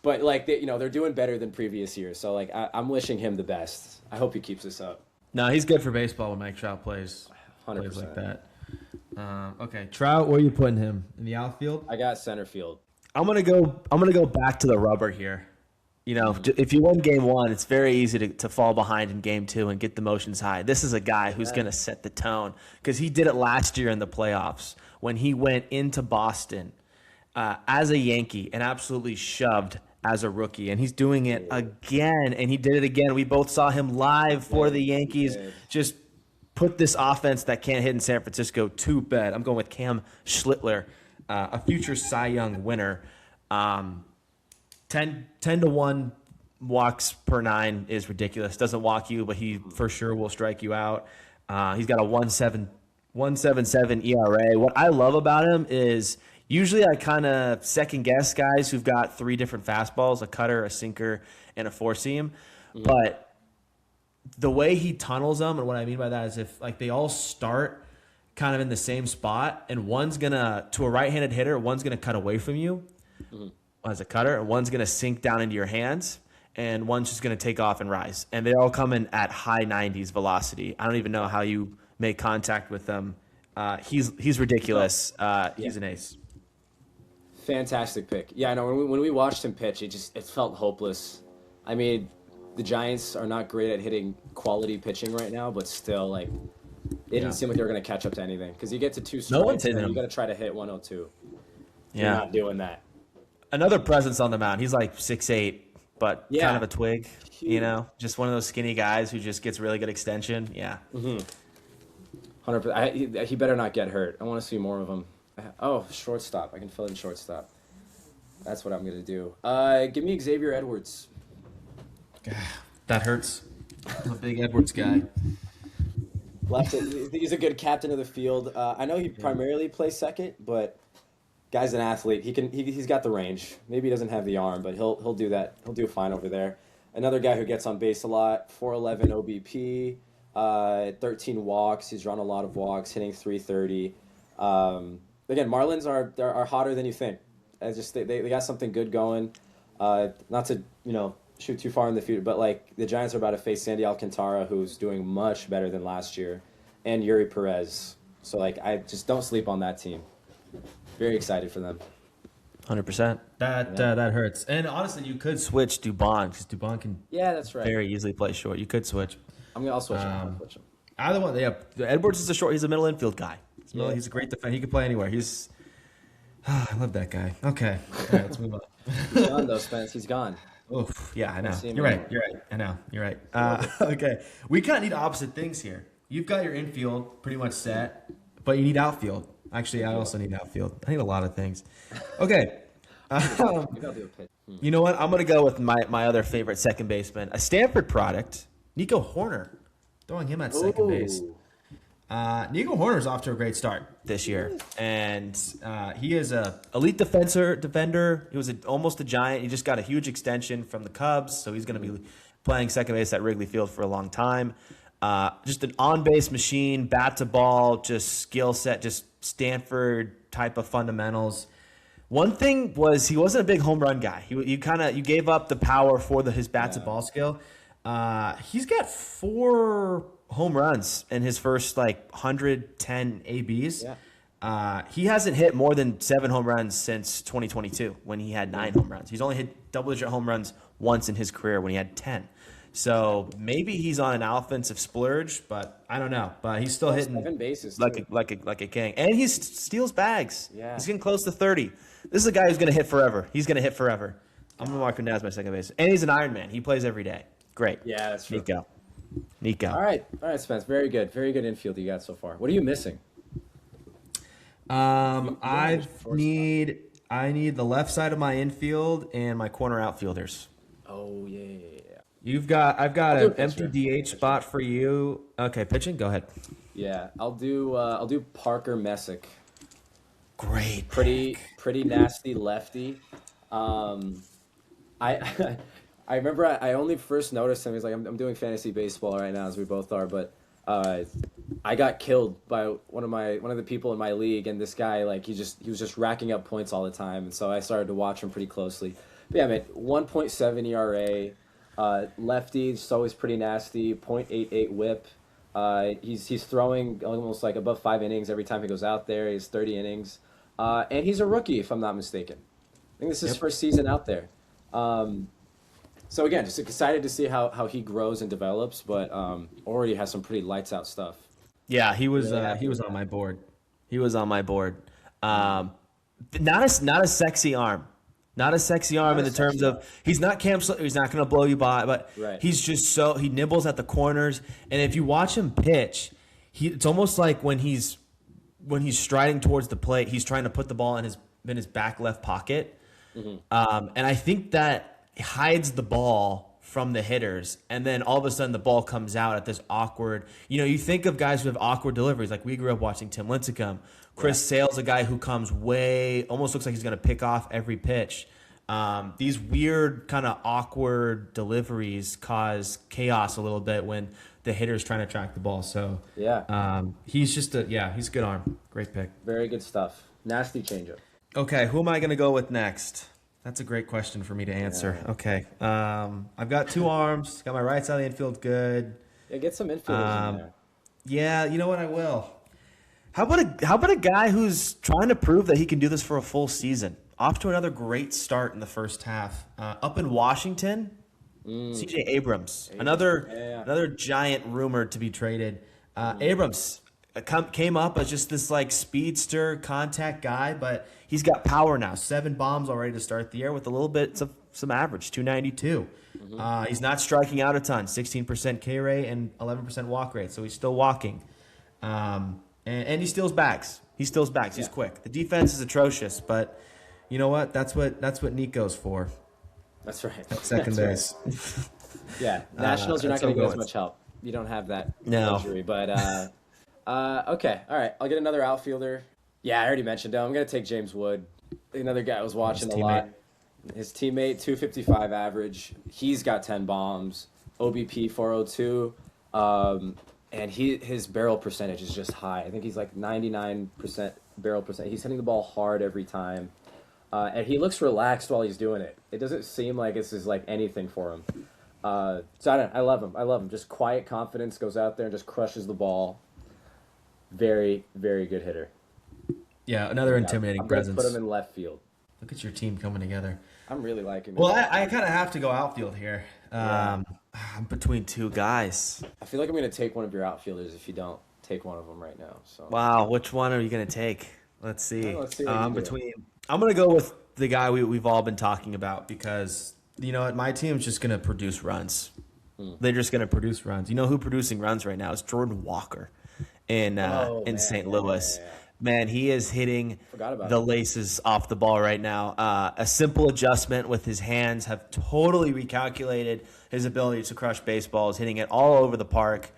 Speaker 2: But like they're doing better than previous years. So like I'm wishing him the best. I hope he keeps this up.
Speaker 1: No, he's good for baseball when Mike Trout plays
Speaker 2: 100%
Speaker 1: like that. Okay, Trout, where are you putting him in the outfield?
Speaker 2: I got center field.
Speaker 1: I'm gonna go back to the rubber here. You know, if you win game 1, it's very easy to fall behind in game 2 and get the motions high. This is a guy who's going to set the tone because he did it last year in the playoffs when he went into Boston as a Yankee and absolutely shoved as a rookie. And he's doing it again, and he did it again. We both saw him live for the Yankees. Just put this offense that can't hit in San Francisco to bed. I'm going with Cam Schlittler, a future Cy Young winner. 10 to 1 walks per 9 is ridiculous. Doesn't walk you, but he for sure will strike you out. He's got a 1.77 ERA. What I love about him is usually I kind of second guess guys who've got 3 different fastballs, a cutter, a sinker, and a 4-seam. But the way he tunnels them, and what I mean by that is if like they all start kind of in the same spot and one's gonna, to a right-handed hitter, one's gonna cut away from you as a cutter, and one's going to sink down into your hands. and one's just going to take off and rise. And they all come in at high 90s velocity. I don't even know how you make contact with them. He's ridiculous. He's an ace.
Speaker 2: Fantastic pick. Yeah, I know. When we watched him pitch, it felt hopeless. I mean, the Giants are not great at hitting quality pitching right now, but still, like, it didn't seem like they were going to catch up to anything. Because you get to 2 strikes,
Speaker 1: No one's hitting him.
Speaker 2: You got to try to hit 102.
Speaker 1: Yeah.
Speaker 2: You're not doing that.
Speaker 1: Another presence on the mound. He's like 6'8", but
Speaker 2: Yeah.
Speaker 1: kind of a twig, you know? Just one of those skinny guys who just gets really good extension. Yeah.
Speaker 2: 100%. He better not get hurt. I want to see more of him. Oh, shortstop. I can fill in shortstop. That's what I'm going to do. Give me Xavier Edwards.
Speaker 1: That hurts. I'm a big Edwards guy.
Speaker 2: He's a good captain of the field. I know he primarily plays second, but guy's an athlete. He's got the range. Maybe he doesn't have the arm, but he'll do that. He'll do fine over there. Another guy who gets on base a lot, 411 OBP, 13 walks. He's run a lot of walks, hitting 330. Again, Marlins are hotter than you think. They got something good going. Not to shoot too far in the future, but like the Giants are about to face Sandy Alcantara, who's doing much better than last year, and Yuri Perez. So like I just don't sleep on that team. Very excited for them.
Speaker 1: 100%. That hurts. And honestly, you could switch Dubon because Dubon can
Speaker 2: that's right.
Speaker 1: very easily play short. You could switch.
Speaker 2: I'll switch him.
Speaker 1: Either one. Yeah. Edwards is he's a middle infield guy. He's a great defender. He can play anywhere. I love that guy. Okay. All right, let's move on.
Speaker 2: He's gone though, Spence. He's gone.
Speaker 1: Oof. Yeah, I know. You're right. I know. You're right. Okay. We kind of need opposite things here. You've got your infield pretty much set, but you need outfield. Actually, I also need outfield. I need a lot of things. Okay. You know what? I'm going to go with my other favorite second baseman, a Stanford product, Nico Horner. Throwing him at second base. Nico Horner's off to a great start this year, and he is a elite defender. He was almost a Giant. He just got a huge extension from the Cubs, so he's going to be playing second base at Wrigley Field for a long time. Just an on-base machine, bat to ball, just skill set, just Stanford type of fundamentals. One thing was he wasn't a big home run guy. You gave up the power for his bat to ball skill. He's got 4 home runs in his first 110 ABs. He hasn't hit more than 7 home runs since 2022 when he had 9 home runs. He's only hit double-digit home runs once in his career when he had 10. So maybe he's on an offensive splurge, but I don't know. But he's still hitting
Speaker 2: 7 bases
Speaker 1: like a king, and he steals bags.
Speaker 2: Yeah.
Speaker 1: He's getting close to 30. This is a guy who's going to hit forever. He's going to hit forever. I'm going to mark him down as my second base, and he's an Iron Man. He plays every day. Great.
Speaker 2: Yeah, that's true.
Speaker 1: Nico.
Speaker 2: All right, Spence. Very good infield you got so far. What are you missing?
Speaker 1: I need the left side of my infield and my corner outfielders.
Speaker 2: Oh yeah.
Speaker 1: I've got an empty DH spot for you. Okay, pitching. Go ahead.
Speaker 2: Yeah, I'll do Parker Messick.
Speaker 1: Great.
Speaker 2: Pretty nasty lefty. I remember I only first noticed him. He's like, I'm doing fantasy baseball right now, as we both are, but I got killed by one of the people in my league, and this guy he was just racking up points all the time, and so I started to watch him pretty closely. But yeah, man, 1.7 ERA. Lefty, just always pretty nasty. .88 WHIP. He's throwing almost above 5 innings every time he goes out there. He's 30 innings, and he's a rookie if I'm not mistaken. I think this is his first season out there. So again, just excited to see how he grows and develops, but already has some pretty lights out stuff.
Speaker 1: Yeah, he was on my board. He was on my board. Not a sexy arm. Not a sexy arm in the terms of he's not Cam Slitter, he's not going to blow you by, but he's just he nibbles at the corners, and if you watch him pitch, it's almost like when he's striding towards the plate, he's trying to put the ball in his back left pocket, and I think that hides the ball from the hitters, and then all of a sudden the ball comes out at this awkward. You think of guys who have awkward deliveries, like we grew up watching Tim Lincecum. Chris Sale's a guy who comes almost looks like he's going to pick off every pitch. These weird kind of awkward deliveries cause chaos a little bit when the hitter's trying to track the ball. So he's just he's a good arm. Great pick.
Speaker 2: Very good stuff. Nasty changeup.
Speaker 1: Okay, who am I going to go with next? That's a great question for me to answer.
Speaker 2: Yeah.
Speaker 1: Okay. I've got two arms. Got my right side of the infield good.
Speaker 2: Yeah, get some infielders in
Speaker 1: Um,
Speaker 2: there.
Speaker 1: yeah, you know what? I will. How about a guy who's trying to prove that he can do this for a full season? Off to another great start in the first half. Up in Washington, C.J. Abrams, another
Speaker 2: Yeah, yeah.
Speaker 1: another giant rumored to be traded. Abrams came up as just this like speedster contact guy, but he's got power now. 7 bombs already to start the year with a little bit of some average, 292. He's not striking out a ton, 16% K rate and 11% walk rate, so he's still walking. And he steals bags. He steals bags. He's
Speaker 2: Yeah.
Speaker 1: quick. The defense is atrocious, but you know what? That's what Nico's for.
Speaker 2: That's right.
Speaker 1: Second
Speaker 2: That's right.
Speaker 1: base.
Speaker 2: Yeah, Nationals, you're not
Speaker 1: that's
Speaker 2: going to
Speaker 1: how
Speaker 2: get
Speaker 1: it
Speaker 2: as
Speaker 1: goes.
Speaker 2: much help. You don't have that
Speaker 1: No.
Speaker 2: luxury. But okay, all right. I'll get another outfielder. Yeah, I already mentioned him. I'm going to take James Wood, another guy I was watching a lot. His teammate, 255 average. He's got 10 bombs, OBP 402, and his barrel percentage is just high. I think he's like 99% barrel percent. He's hitting the ball hard every time. And he looks relaxed while he's doing it. It doesn't seem like this is like anything for him. So I love him. I love him. Just quiet confidence, goes out there and just crushes the ball. Very, very good hitter.
Speaker 1: Yeah, another
Speaker 2: Yeah,
Speaker 1: intimidating
Speaker 2: I'm gonna
Speaker 1: presence.
Speaker 2: put him in left field.
Speaker 1: Look at your team coming together.
Speaker 2: I'm really liking it.
Speaker 1: Well, I kind of have to go outfield here.
Speaker 2: Yeah.
Speaker 1: I'm between two guys.
Speaker 2: I feel like I'm going to take one of your outfielders if you don't take one of them right now. So
Speaker 1: Wow, which one are you gonna take? Let's see.
Speaker 2: Oh, let's see what you do.
Speaker 1: I'm gonna go with the guy we've all been talking about because you know what, my team's just gonna produce runs. They're just gonna produce runs. You know who producing runs right now is Jordan Walker in
Speaker 2: Oh,
Speaker 1: in
Speaker 2: man.
Speaker 1: St.
Speaker 2: Yeah,
Speaker 1: Louis.
Speaker 2: yeah, yeah.
Speaker 1: Man, he is hitting
Speaker 2: Forgot about
Speaker 1: the
Speaker 2: him.
Speaker 1: laces off the ball right now. A simple adjustment with his hands have totally recalculated his ability to crush baseballs, hitting it all over the park,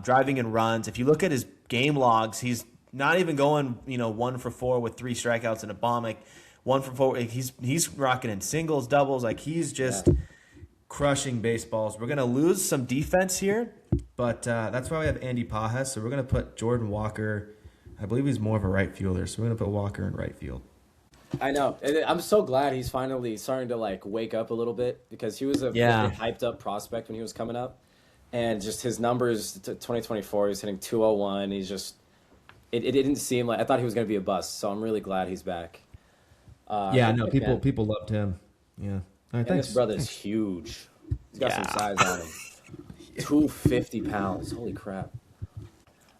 Speaker 1: driving in runs. If you look at his game logs, he's not even going 1 for 4 with 3 strikeouts and a bomb. Like 1 for 4, like, he's rocking in singles, doubles. Like he's just crushing baseballs. We're gonna lose some defense here, but that's why we have Andy Pajas. So we're gonna put Jordan Walker. I believe he's more of a right fielder, so we're gonna put Walker in right field.
Speaker 2: I know. And I'm so glad he's finally starting to like wake up a little bit because he was a
Speaker 1: Yeah.
Speaker 2: very hyped up prospect when he was coming up. And just his numbers to 2024, he's hitting 201. He's just it didn't seem like I thought he was going to be a bust. So I'm really glad he's back.
Speaker 1: Yeah, no,
Speaker 2: good man.
Speaker 1: people loved him. Yeah. All right,
Speaker 2: And
Speaker 1: thanks.
Speaker 2: this brother's huge. He's got some
Speaker 1: Yeah.
Speaker 2: size on him. 250 pounds. Holy crap.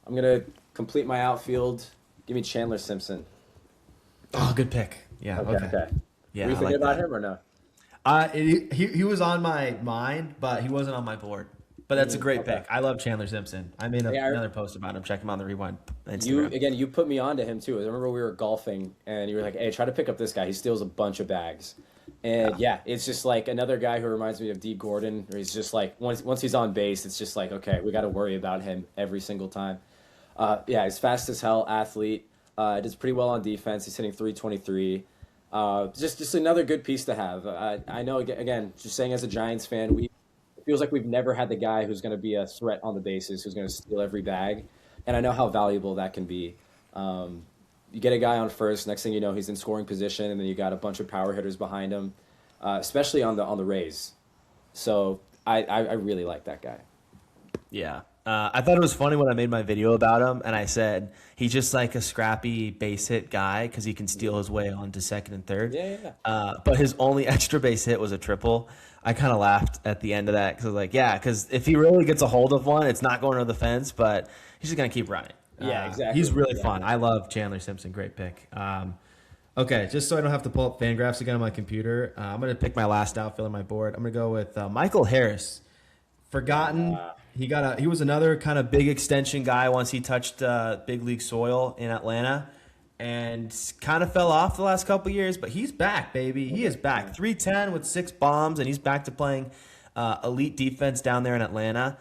Speaker 2: I'm going to complete my outfield. Give me Chandler Simpson.
Speaker 1: Oh, good pick. Yeah. Okay. Yeah.
Speaker 2: Were you
Speaker 1: I
Speaker 2: thinking
Speaker 1: like
Speaker 2: about
Speaker 1: that.
Speaker 2: him or no?
Speaker 1: He was on my mind, but he wasn't on my board. But that's a great
Speaker 2: Okay.
Speaker 1: pick. I love Chandler Simpson. I made
Speaker 2: Yeah,
Speaker 1: another post about him. Check him on the Rewind
Speaker 2: You
Speaker 1: Instagram.
Speaker 2: you put me onto him too. I remember we were golfing and you were like, "Hey, try to pick up this guy. He steals a bunch of bags." And yeah, it's just like another guy who reminds me of D. Gordon. Where he's just like once he's on base, it's just like okay, we got to worry about him every single time. Yeah, he's fast as hell, athlete. Does pretty well on defense. He's hitting 323. Just another good piece to have. I know again, just saying as a Giants fan, it feels like we've never had the guy who's going to be a threat on the bases, who's going to steal every bag, and I know how valuable that can be. You get a guy on first, next thing you know, he's in scoring position, and then you got a bunch of power hitters behind him, especially on the Rays. So I really like that guy.
Speaker 1: Yeah. I thought it was funny when I made my video about him, and I said he's just like a scrappy base hit guy because he can steal his way onto second and third.
Speaker 2: Yeah.
Speaker 1: But his only extra base hit was a triple. I kind of laughed at the end of that because I was like, yeah, because if he really gets a hold of one, it's not going over the fence, but he's just going to keep running.
Speaker 2: Yeah, exactly.
Speaker 1: He's really
Speaker 2: Yeah.
Speaker 1: fun. I love Chandler Simpson. Great pick. Okay, just so I don't have to pull up Fangraphs again on my computer, I'm going to pick my last outfielder on my board. I'm going to go with Michael Harris. Forgotten. He was another kind of big extension guy once he touched big league soil in Atlanta, and kind of fell off the last couple of years. But he's back, baby. He is back. 310 with 6 bombs, and he's back to playing elite defense down there in Atlanta.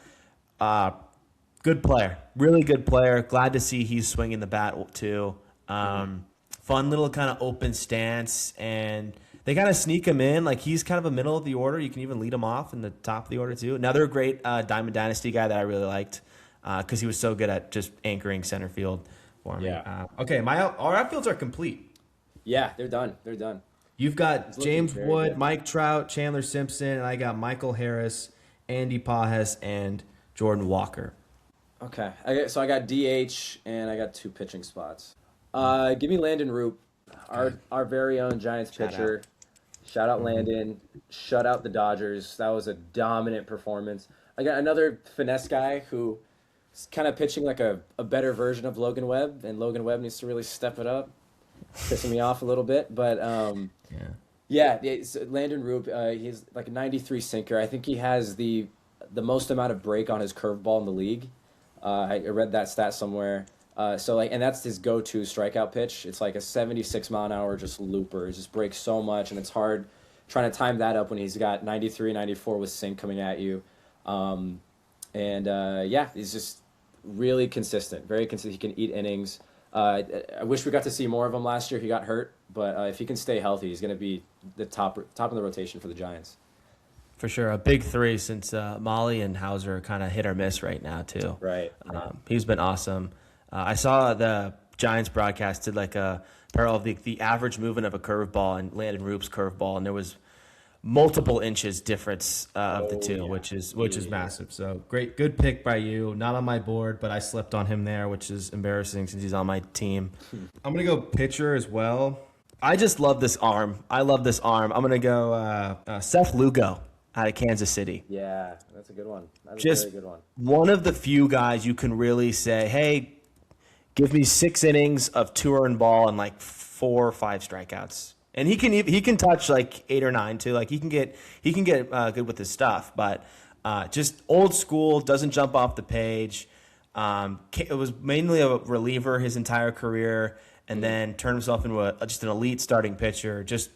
Speaker 1: Good player, really good player. Glad to see he's swinging the bat too. Fun little kind of open stance, and they kind of sneak him in. Like he's kind of a middle of the order. You can even lead him off in the top of the order too. Another great Diamond Dynasty guy that I really liked because he was so good at just anchoring center field for me.
Speaker 2: Yeah.
Speaker 1: Okay, our outfields are complete.
Speaker 2: Yeah, they're done. They're done.
Speaker 1: You've got
Speaker 2: looking
Speaker 1: James
Speaker 2: very
Speaker 1: Wood,
Speaker 2: good.
Speaker 1: Mike Trout, Chandler Simpson, and I got Michael Harris, Andy Pajes, and Jordan Walker.
Speaker 2: Okay, so I got DH and I got 2 pitching spots. Give me Landon Roop, our very own Giants
Speaker 1: Shout
Speaker 2: pitcher. Shout out Landon. Shut out the Dodgers. That was a dominant performance. I got another finesse guy who is kind of pitching like a better version of Logan Webb, and Logan Webb needs to really step it up. Pissing me off a little bit, but it's Landon Roop. He's like a 93 sinker. I think he has the most amount of break on his curveball in the league. I read that stat somewhere. And that's his go-to strikeout pitch. It's like a 76 mile an hour just looper. It just breaks so much, and it's hard trying to time that up when he's got 93, 94 with sink coming at you. He's just really consistent, very consistent. He can eat innings. I wish we got to see more of him last year. He got hurt, but if he can stay healthy, he's going to be the top of the rotation for the Giants.
Speaker 1: For sure, a big 3 since Molly and Hauser kind of hit or miss right now too.
Speaker 2: Right.
Speaker 1: He's been awesome. I saw the Giants broadcast did like a parallel of the average movement of a curveball and Landon Roop's curveball, and there was multiple inches difference of the two, which is massive. So good pick by you. Not on my board, but I slept on him there, which is embarrassing since he's on my team. I'm gonna go pitcher as well. I just love this arm. I'm gonna go Seth Lugo out of Kansas City.
Speaker 2: Yeah, that's a good one. That's
Speaker 1: Just
Speaker 2: a very good one.
Speaker 1: One of the few guys you can really say, hey, give me 6 innings of 2 earned ball and like 4 or 5 strikeouts. And he can touch like 8 or 9 too. Like he can get good with his stuff, but just old school, doesn't jump off the page. It was mainly a reliever his entire career, and then turned himself into just an elite starting pitcher. Just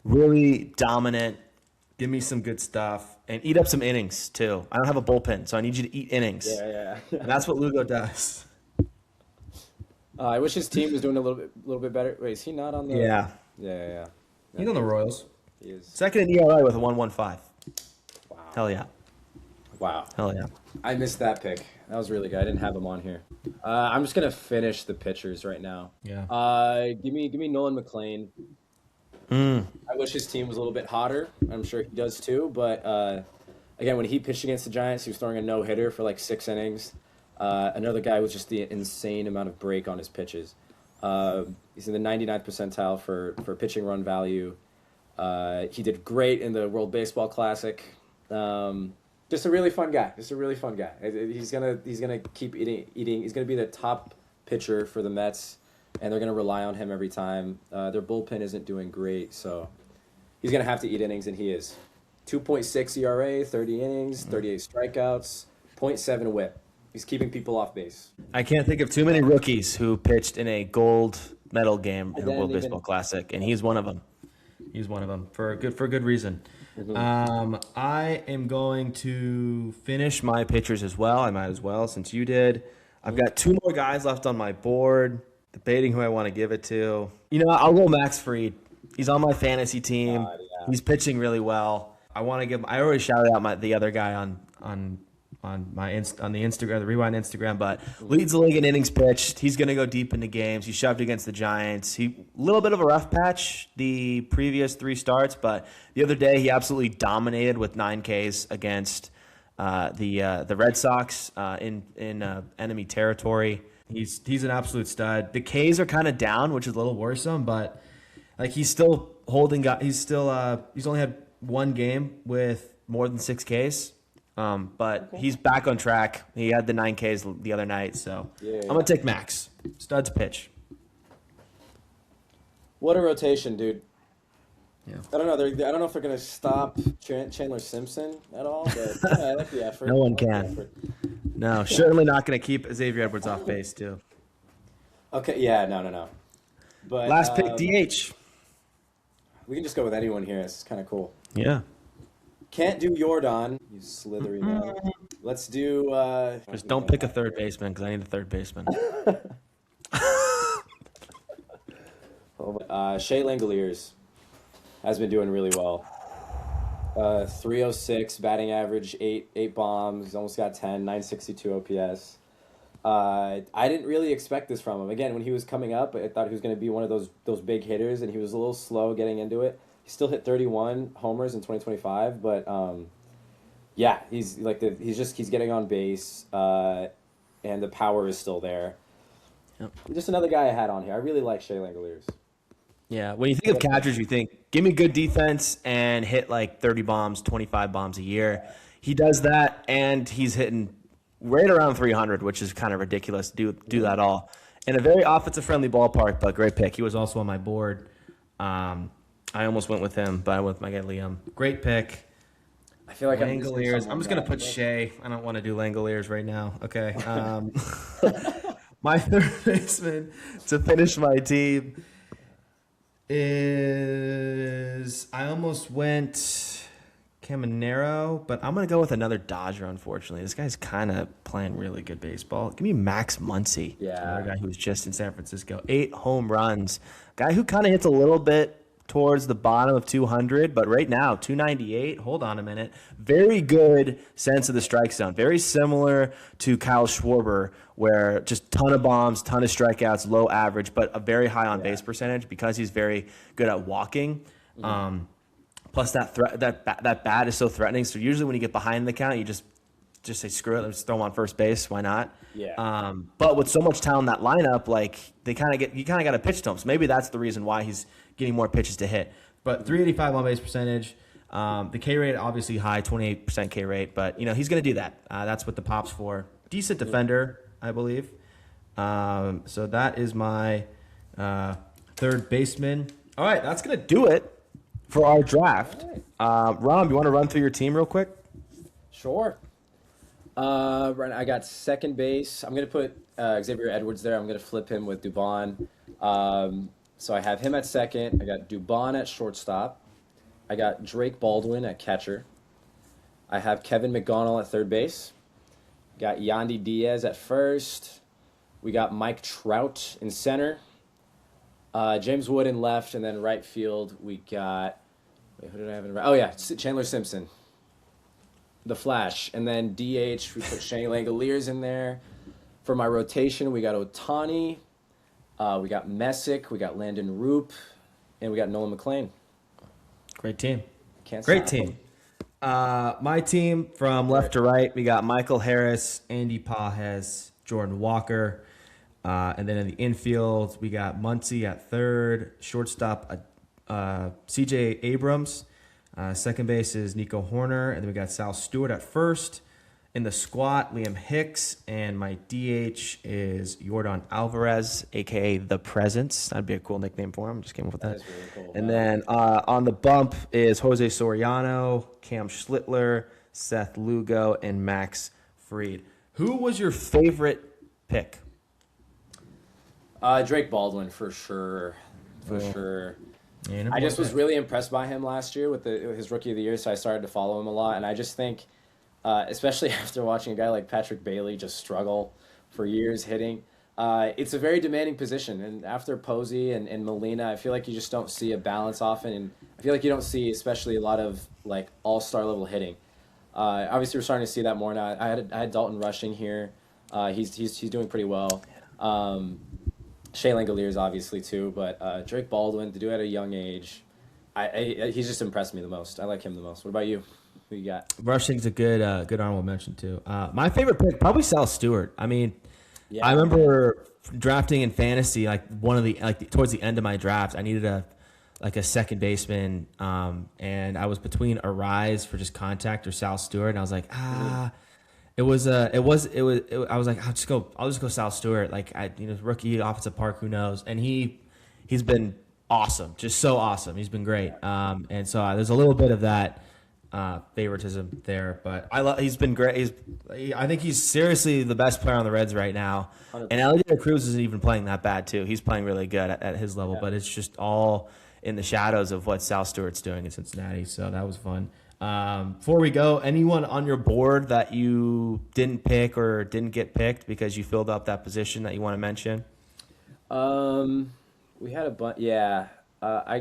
Speaker 1: really dominant. Give me some good stuff and eat up some innings too. I don't have a bullpen, so I need you to eat innings.
Speaker 2: Yeah.
Speaker 1: And that's what Lugo does.
Speaker 2: I wish his team was doing a little bit better. Wait, is he not on the?
Speaker 1: Yeah.
Speaker 2: Yeah.
Speaker 1: He's on the Royals.
Speaker 2: He is.
Speaker 1: Second in ERA with a 1.15.
Speaker 2: Wow.
Speaker 1: Hell yeah.
Speaker 2: Wow.
Speaker 1: Hell yeah.
Speaker 2: I missed that pick. That was really good. I didn't have him on here. I'm just gonna finish the pitchers right now.
Speaker 1: Yeah.
Speaker 2: Give me Nolan McLean. I wish his team was a little bit hotter. I'm sure he does too. But again, when he pitched against the Giants, he was throwing a no-hitter for like 6 innings. Another guy with just the insane amount of break on his pitches. He's in the 99th percentile for pitching run value. He did great in the World Baseball Classic. Just a really fun guy. He's gonna keep eating. He's gonna be the top pitcher for the Mets, and they're gonna rely on him every time. Their bullpen isn't doing great, so he's gonna have to eat innings, and he is. 2.6 ERA, 30 innings, 38 strikeouts, 0.7 WHIP. He's keeping people off base.
Speaker 1: I can't think of too many rookies who pitched in a gold medal game in the World Baseball Classic, and he's one of them. He's one of them for good reason. I am going to finish my pitchers as well. I might as well since you did. I've got 2 more guys left on my board, debating who I want to give it to. I'll go Max Fried. He's on my fantasy team.
Speaker 2: Yeah.
Speaker 1: He's pitching really well. I want to give. I already shouted out the other guy on the Instagram, the Rewind Instagram, but leads the league in innings pitched. He's going to go deep into games. He shoved against the Giants. A little bit of a rough patch the previous 3 starts, but the other day he absolutely dominated with 9 Ks against the Red Sox in enemy territory. He's an absolute stud. The Ks are kind of down, which is a little worrisome, but like he's still holding. He's only had 1 game with more than 6 Ks. But he's back on track. He had the 9 Ks the other night, so I'm gonna take Max. Studs pitch.
Speaker 2: What a rotation, dude.
Speaker 1: Yeah.
Speaker 2: I don't know. I don't know if they're gonna stop Chandler Simpson at all, but I like the effort.
Speaker 1: No one can. No, certainly not gonna keep Xavier Edwards off base too.
Speaker 2: Okay. Yeah. No. But
Speaker 1: Last pick, DH.
Speaker 2: We can just go with anyone here. It's kind of cool.
Speaker 1: Yeah.
Speaker 2: Can't do Jordan, you slithery man. Let's do.
Speaker 1: Just don't pick a third baseman because I need a third baseman.
Speaker 2: Shea Langoliers has been doing really well. 306 batting average, 8 bombs, almost got 10, 962 OPS. I didn't really expect this from him. Again, when he was coming up, I thought he was going to be one of those big hitters, and he was a little slow getting into it. He still hit 31 homers in 2025, but yeah, he's getting on base, and the power is still there.
Speaker 1: Yep.
Speaker 2: Just another guy I had on here. I really like Shea Langoliers.
Speaker 1: Yeah, when you think of catchers, you think, give me good defense and hit like 30 bombs, 25 bombs a year. He does that, and he's hitting right around 300, which is kind of ridiculous to do that all. In a very offensive-friendly ballpark, but great pick. He was also on my board. I almost went with him, but I went with my guy Liam. Great pick.
Speaker 2: I feel like
Speaker 1: Langoliers. I'm just going to put Shea. I don't want to do Langoliers right now. Okay. My third baseman to finish my team is I almost went Caminero, but I'm going to go with another Dodger, unfortunately. This guy's kind of playing really good baseball. Give me Max Muncy.
Speaker 2: Yeah.
Speaker 1: Another guy who was just in San Francisco. 8 home runs. Guy who kind of hits a little bit towards the bottom of 200, but right now, 298. Hold on a minute. Very good sense of the strike zone. Very similar to Kyle Schwarber, where just ton of bombs, ton of strikeouts, low average, but a very high on base percentage because he's very good at walking. Plus that bat is so threatening. So usually when you get behind the count, you just say screw it, let's throw him on first base. Why not?
Speaker 2: Yeah.
Speaker 1: But with so much talent in that lineup, like you kind of got to pitch to him. So maybe that's the reason why he's getting more pitches to hit. But 385 on base percentage. The K rate obviously high, 28% K rate. But he's going to do that. That's what the pop's for. Decent defender, I believe. So that is my third baseman. All right, that's going to do it for our draft. Rom, you want to run through your team real quick?
Speaker 2: Sure. Right, I got second base. I'm going to put Xavier Edwards there. I'm going to flip him with Dubon. So I have him at second. I got Dubon at shortstop. I got Drake Baldwin at catcher. I have Kevin McDonald at third base. Got Yandy Diaz at first. We got Mike Trout in center. James Wood in left, and then right field we got. Wait, who did I have in right? Oh yeah, Chandler Simpson, the Flash, and then DH we put Shane Langoliers in there. For my rotation, we got Ohtani, we got Messick, we got Landon Roop, and we got Nolan McLean.
Speaker 1: Great team.
Speaker 2: Great
Speaker 1: team. My team from left to right, we got Michael Harris, Andy Pages, Jordan Walker. And then in the infield, we got Muncy at third, shortstop C.J. Abrams. Second base is Nico Horner. And then we got Sal Stewart at first. In the squat, Liam Hicks. And my DH is Yordan Alvarez, a.k.a. The Presence. That'd be a cool nickname for him. Just came up with that.
Speaker 2: That is really cool.
Speaker 1: And then on the bump is Jose Soriano, Cam Schlittler, Seth Lugo, and Max Fried. Who was your favorite pick?
Speaker 2: Drake Baldwin for sure.
Speaker 1: Yeah,
Speaker 2: I just was really impressed by him last year with his rookie of the year, so I started to follow him a lot. And I just think, especially after watching a guy like Patrick Bailey just struggle for years hitting, it's a very demanding position. And after Posey and Molina, I feel like you just don't see a balance often. And I feel like you don't see especially a lot of like all-star level hitting. Obviously, we're starting to see that more now. I had Dalton Rushing here. He's doing pretty well. Shea Langoliers obviously too, but Drake Baldwin to do it at a young age, he's just impressed me the most. I like him the most. What about you? Who you got?
Speaker 1: Rushing's a good honorable mention too. My favorite pick probably Sal Stewart. I mean,
Speaker 2: Yeah.
Speaker 1: I remember drafting in fantasy towards the end of my draft, I needed a second baseman, and I was between Arise for just contact or Sal Stewart, and I was like I was like, I'll just go Sal Stewart. Like rookie offensive park, who knows? And he's been awesome, just so awesome. He's been great. And so there's a little bit of that favoritism there, but he's been great. I think he's seriously the best player on the Reds right now. 100%. And Elliot Cruz isn't even playing that bad too. He's playing really good at his level, but it's just all in the shadows of what Sal Stewart's doing in Cincinnati. So that was fun. Before we go, anyone on your board that you didn't pick or didn't get picked because you filled up that position that you want to mention?
Speaker 2: We had a bunch. Yeah, I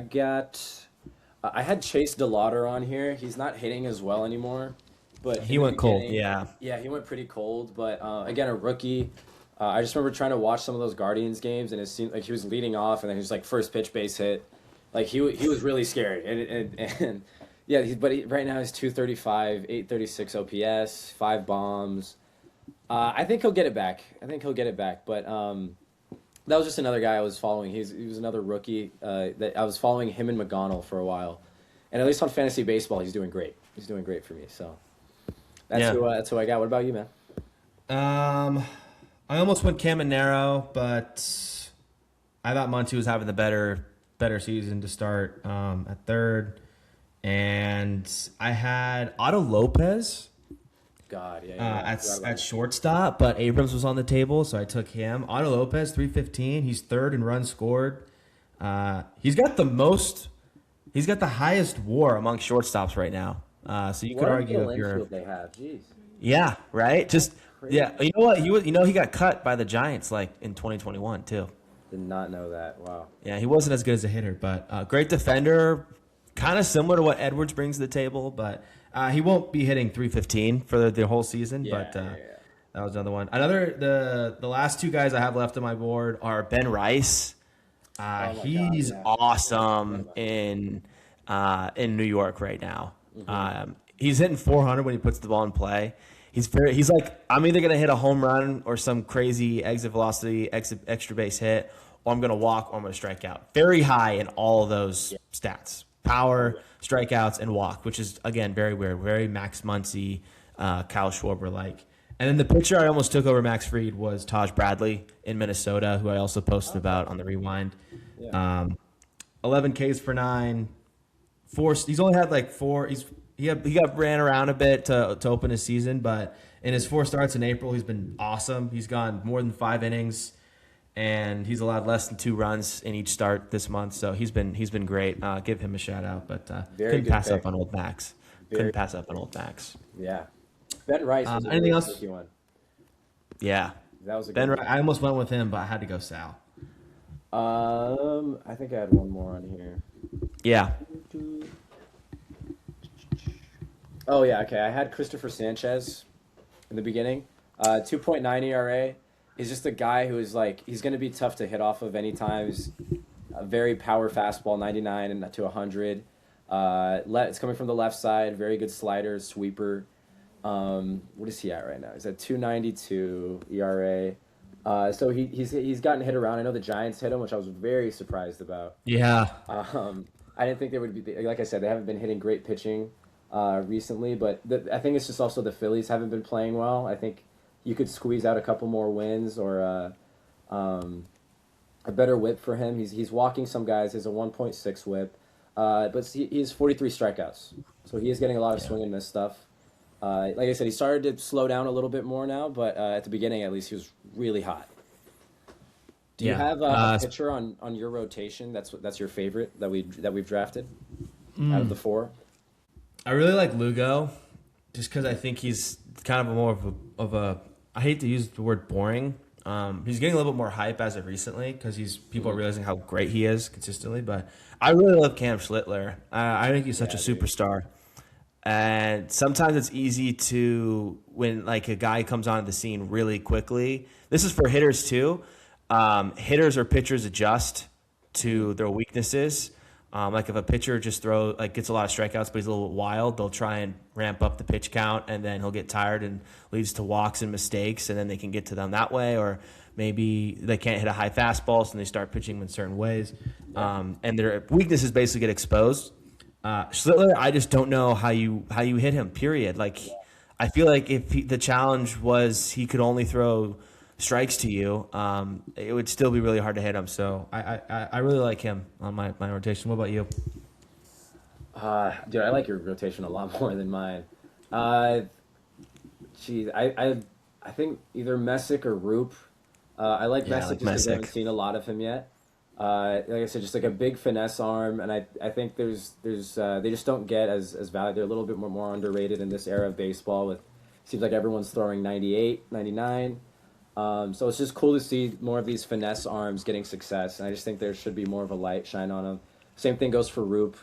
Speaker 2: had Chase DeLauder on here. He's not hitting as well anymore, but
Speaker 1: he went cold. Yeah,
Speaker 2: he went pretty cold. But again, a rookie. I just remember trying to watch some of those Guardians games, and it seemed like he was leading off, and then he was like first pitch base hit. Like he was really scary, and yeah, right now he's 235, 836 OPS, 5 bombs. I think he'll get it back. But that was just another guy I was following. He was another rookie that I was following him and McGonnell for a while, and at least on fantasy baseball, he's doing great. He's doing great for me. So that's who I got. What about you, man?
Speaker 1: I almost went Caminero, but I thought Monty was having the better season to start at third, and I had Otto Lopez.
Speaker 2: God, yeah.
Speaker 1: At shortstop, but Abrams was on the table, so I took him. Otto Lopez, 315. He's third in runs scored. He's got the highest WAR among shortstops right now. So you could argue if you're.
Speaker 2: They have, jeez.
Speaker 1: Yeah, right. Just yeah. You know what? He got cut by the Giants like in 2021 too.
Speaker 2: Did not know that. Wow.
Speaker 1: Yeah, he wasn't as good as a hitter, but great defender. Kind of similar to what Edwards brings to the table, but he won't be hitting 315 for the whole season.
Speaker 2: Yeah,
Speaker 1: but
Speaker 2: yeah.
Speaker 1: that was another one. The last two guys I have left on my board are Ben Rice. He's awesome in New York right now. Mm-hmm. He's hitting 400 when he puts the ball in play. He's like, I'm either gonna hit a home run or some crazy exit velocity, extra base hit, or I'm gonna walk or I'm gonna strike out. Very high in all of those stats: power, strikeouts, and walk, which is again very weird, very Max Muncy, Kyle Schwarber like. And then the pitcher I almost took over Max Fried was Taj Bradley in Minnesota, who I also posted about on the Rewind. Yeah. 11 Ks per 9. He's only had like 4. He got ran around a bit to open his season, but in his 4 starts in April, he's been awesome. He's gone more than 5 innings, and he's allowed less than 2 runs in each start this month. So he's been great. Give him a shout out, but couldn't pass up on old Max.
Speaker 2: Yeah. Ben Rice was
Speaker 1: anything else?
Speaker 2: One.
Speaker 1: Yeah.
Speaker 2: That was a
Speaker 1: Ben
Speaker 2: good
Speaker 1: Rice. I almost went with him, but I had to go Sal.
Speaker 2: I think I had one more on here.
Speaker 1: Yeah.
Speaker 2: Oh yeah, okay. I had Christopher Sanchez in the beginning. 2.9 ERA. He's just a guy who is like, he's going to be tough to hit off of anytime. He's a very power fastball, 99 to 100. It's coming from the left side. Very good slider, sweeper. What is he at right now? He's at 2.92 ERA. So he's gotten hit around. I know the Giants hit him, which I was very surprised about.
Speaker 1: Yeah.
Speaker 2: I didn't think they would be, like I said, they haven't been hitting great pitching recently, but I think it's just also the Phillies haven't been playing well. I think you could squeeze out a couple more wins or a better whip for him. He's walking some guys. He has a 1.6 whip, but he has 43 strikeouts, so he is getting a lot of swing and miss stuff. Like I said, he started to slow down a little bit more now, but at the beginning, at least, he was really hot. Do you have a pitcher on your rotation that's your favorite that we've drafted out of the 4?
Speaker 1: I really like Lugo, just because I think he's kind of more of a. I hate to use the word boring. He's getting a little bit more hype as of recently because people are realizing how great he is consistently. But I really love Cam Schlittler. I think he's such a superstar. And sometimes it's easy to, when like a guy comes onto the scene really quickly. This is for hitters too. Hitters or pitchers adjust to their weaknesses. Like if a pitcher just gets a lot of strikeouts, but he's a little bit wild, they'll try and ramp up the pitch count, and then he'll get tired and leads to walks and mistakes, and then they can get to them that way. Or maybe they can't hit a high fastball, so they start pitching in certain ways, and their weaknesses basically get exposed. Schlittler, I just don't know how you hit him. Period. Like, I feel like if the challenge was he could only throw strikes to you, it would still be really hard to hit him. So I really like him on my rotation. What about you?
Speaker 2: Dude, I like your rotation a lot more than mine. Geez, I think either Messick or Roop. I like Messick just because I haven't seen a lot of him yet. Like I said, just like a big finesse arm, and I think they just don't get as valued. They're a little bit more underrated in this era of baseball. Seems like everyone's throwing 98, 99. So it's just cool to see more of these finesse arms getting success, and I just think there should be more of a light shine on them. Same thing goes for Roop.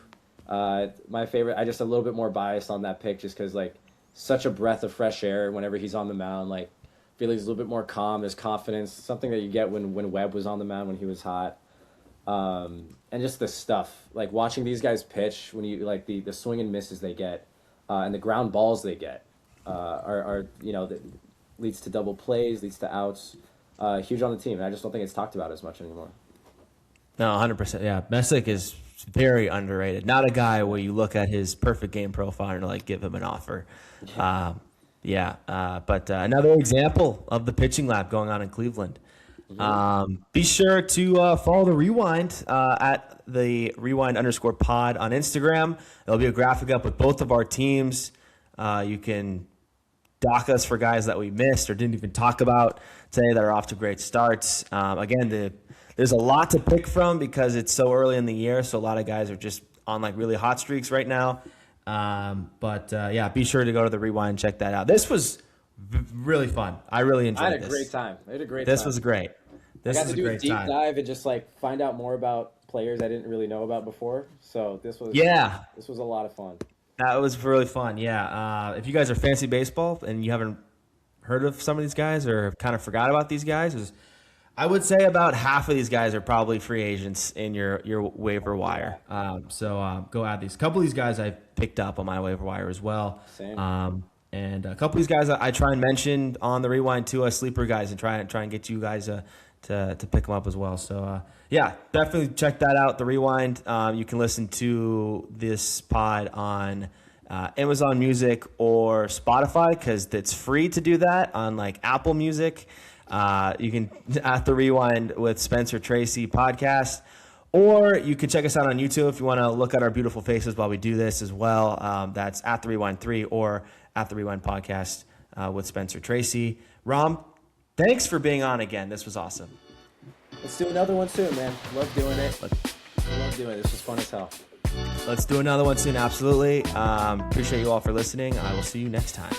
Speaker 2: My favorite, I just a little bit more biased on that pick just because like such a breath of fresh air whenever he's on the mound. Like I feel like he's a little bit more calm. There's confidence, something that you get when Webb was on the mound when he was hot. and just the stuff. Like watching these guys pitch when you like the swing and misses they get, and the ground balls they get, are that leads to double plays, leads to outs. Huge on the team, and I just don't think it's talked about as much anymore.
Speaker 1: No, 100%. Yeah, Messick is very underrated. Not a guy where you look at his perfect game profile and like give him an offer. But another example of the pitching lab going on in Cleveland. Be sure to follow the Rewind at the Rewind_pod on Instagram. There'll be a graphic up with both of our teams. You can dock us for guys that we missed or didn't even talk about today that are off to great starts. Again, there's a lot to pick from because it's so early in the year, so a lot of guys are just on like really hot streaks right now. Be sure to go to the Rewind and check that out. This was really fun. I really enjoyed this.
Speaker 2: I had a great time.
Speaker 1: This was great.
Speaker 2: I got to do a deep dive and just like find out more about players I didn't really know about before. So this was a lot of fun.
Speaker 1: That was really fun. Yeah. If you guys are fancy baseball and you haven't heard of some of these guys or kind of forgot about these guys, I would say about half of these guys are probably free agents in your waiver wire. Go add these. A couple of these guys I picked up on my waiver wire as well.
Speaker 2: Same.
Speaker 1: And a couple of these guys I try and mention on the Rewind too as sleeper guys and try and get you guys to pick them up as well. So definitely check that out. The Rewind. You can listen to this pod on Amazon Music or Spotify because it's free to do that on like Apple Music. You can at the Rewind with Spencer Tracy podcast, or you can check us out on YouTube if you want to look at our beautiful faces while we do this as well. That's at the Rewind 3 or at the Rewind podcast with Spencer Tracy. Rom, thanks for being on again. This was awesome.
Speaker 2: Let's do another one soon, man. Love doing it. Love doing it. This was fun as hell.
Speaker 1: Let's do another one soon. Absolutely. Appreciate you all for listening. I will see you next time.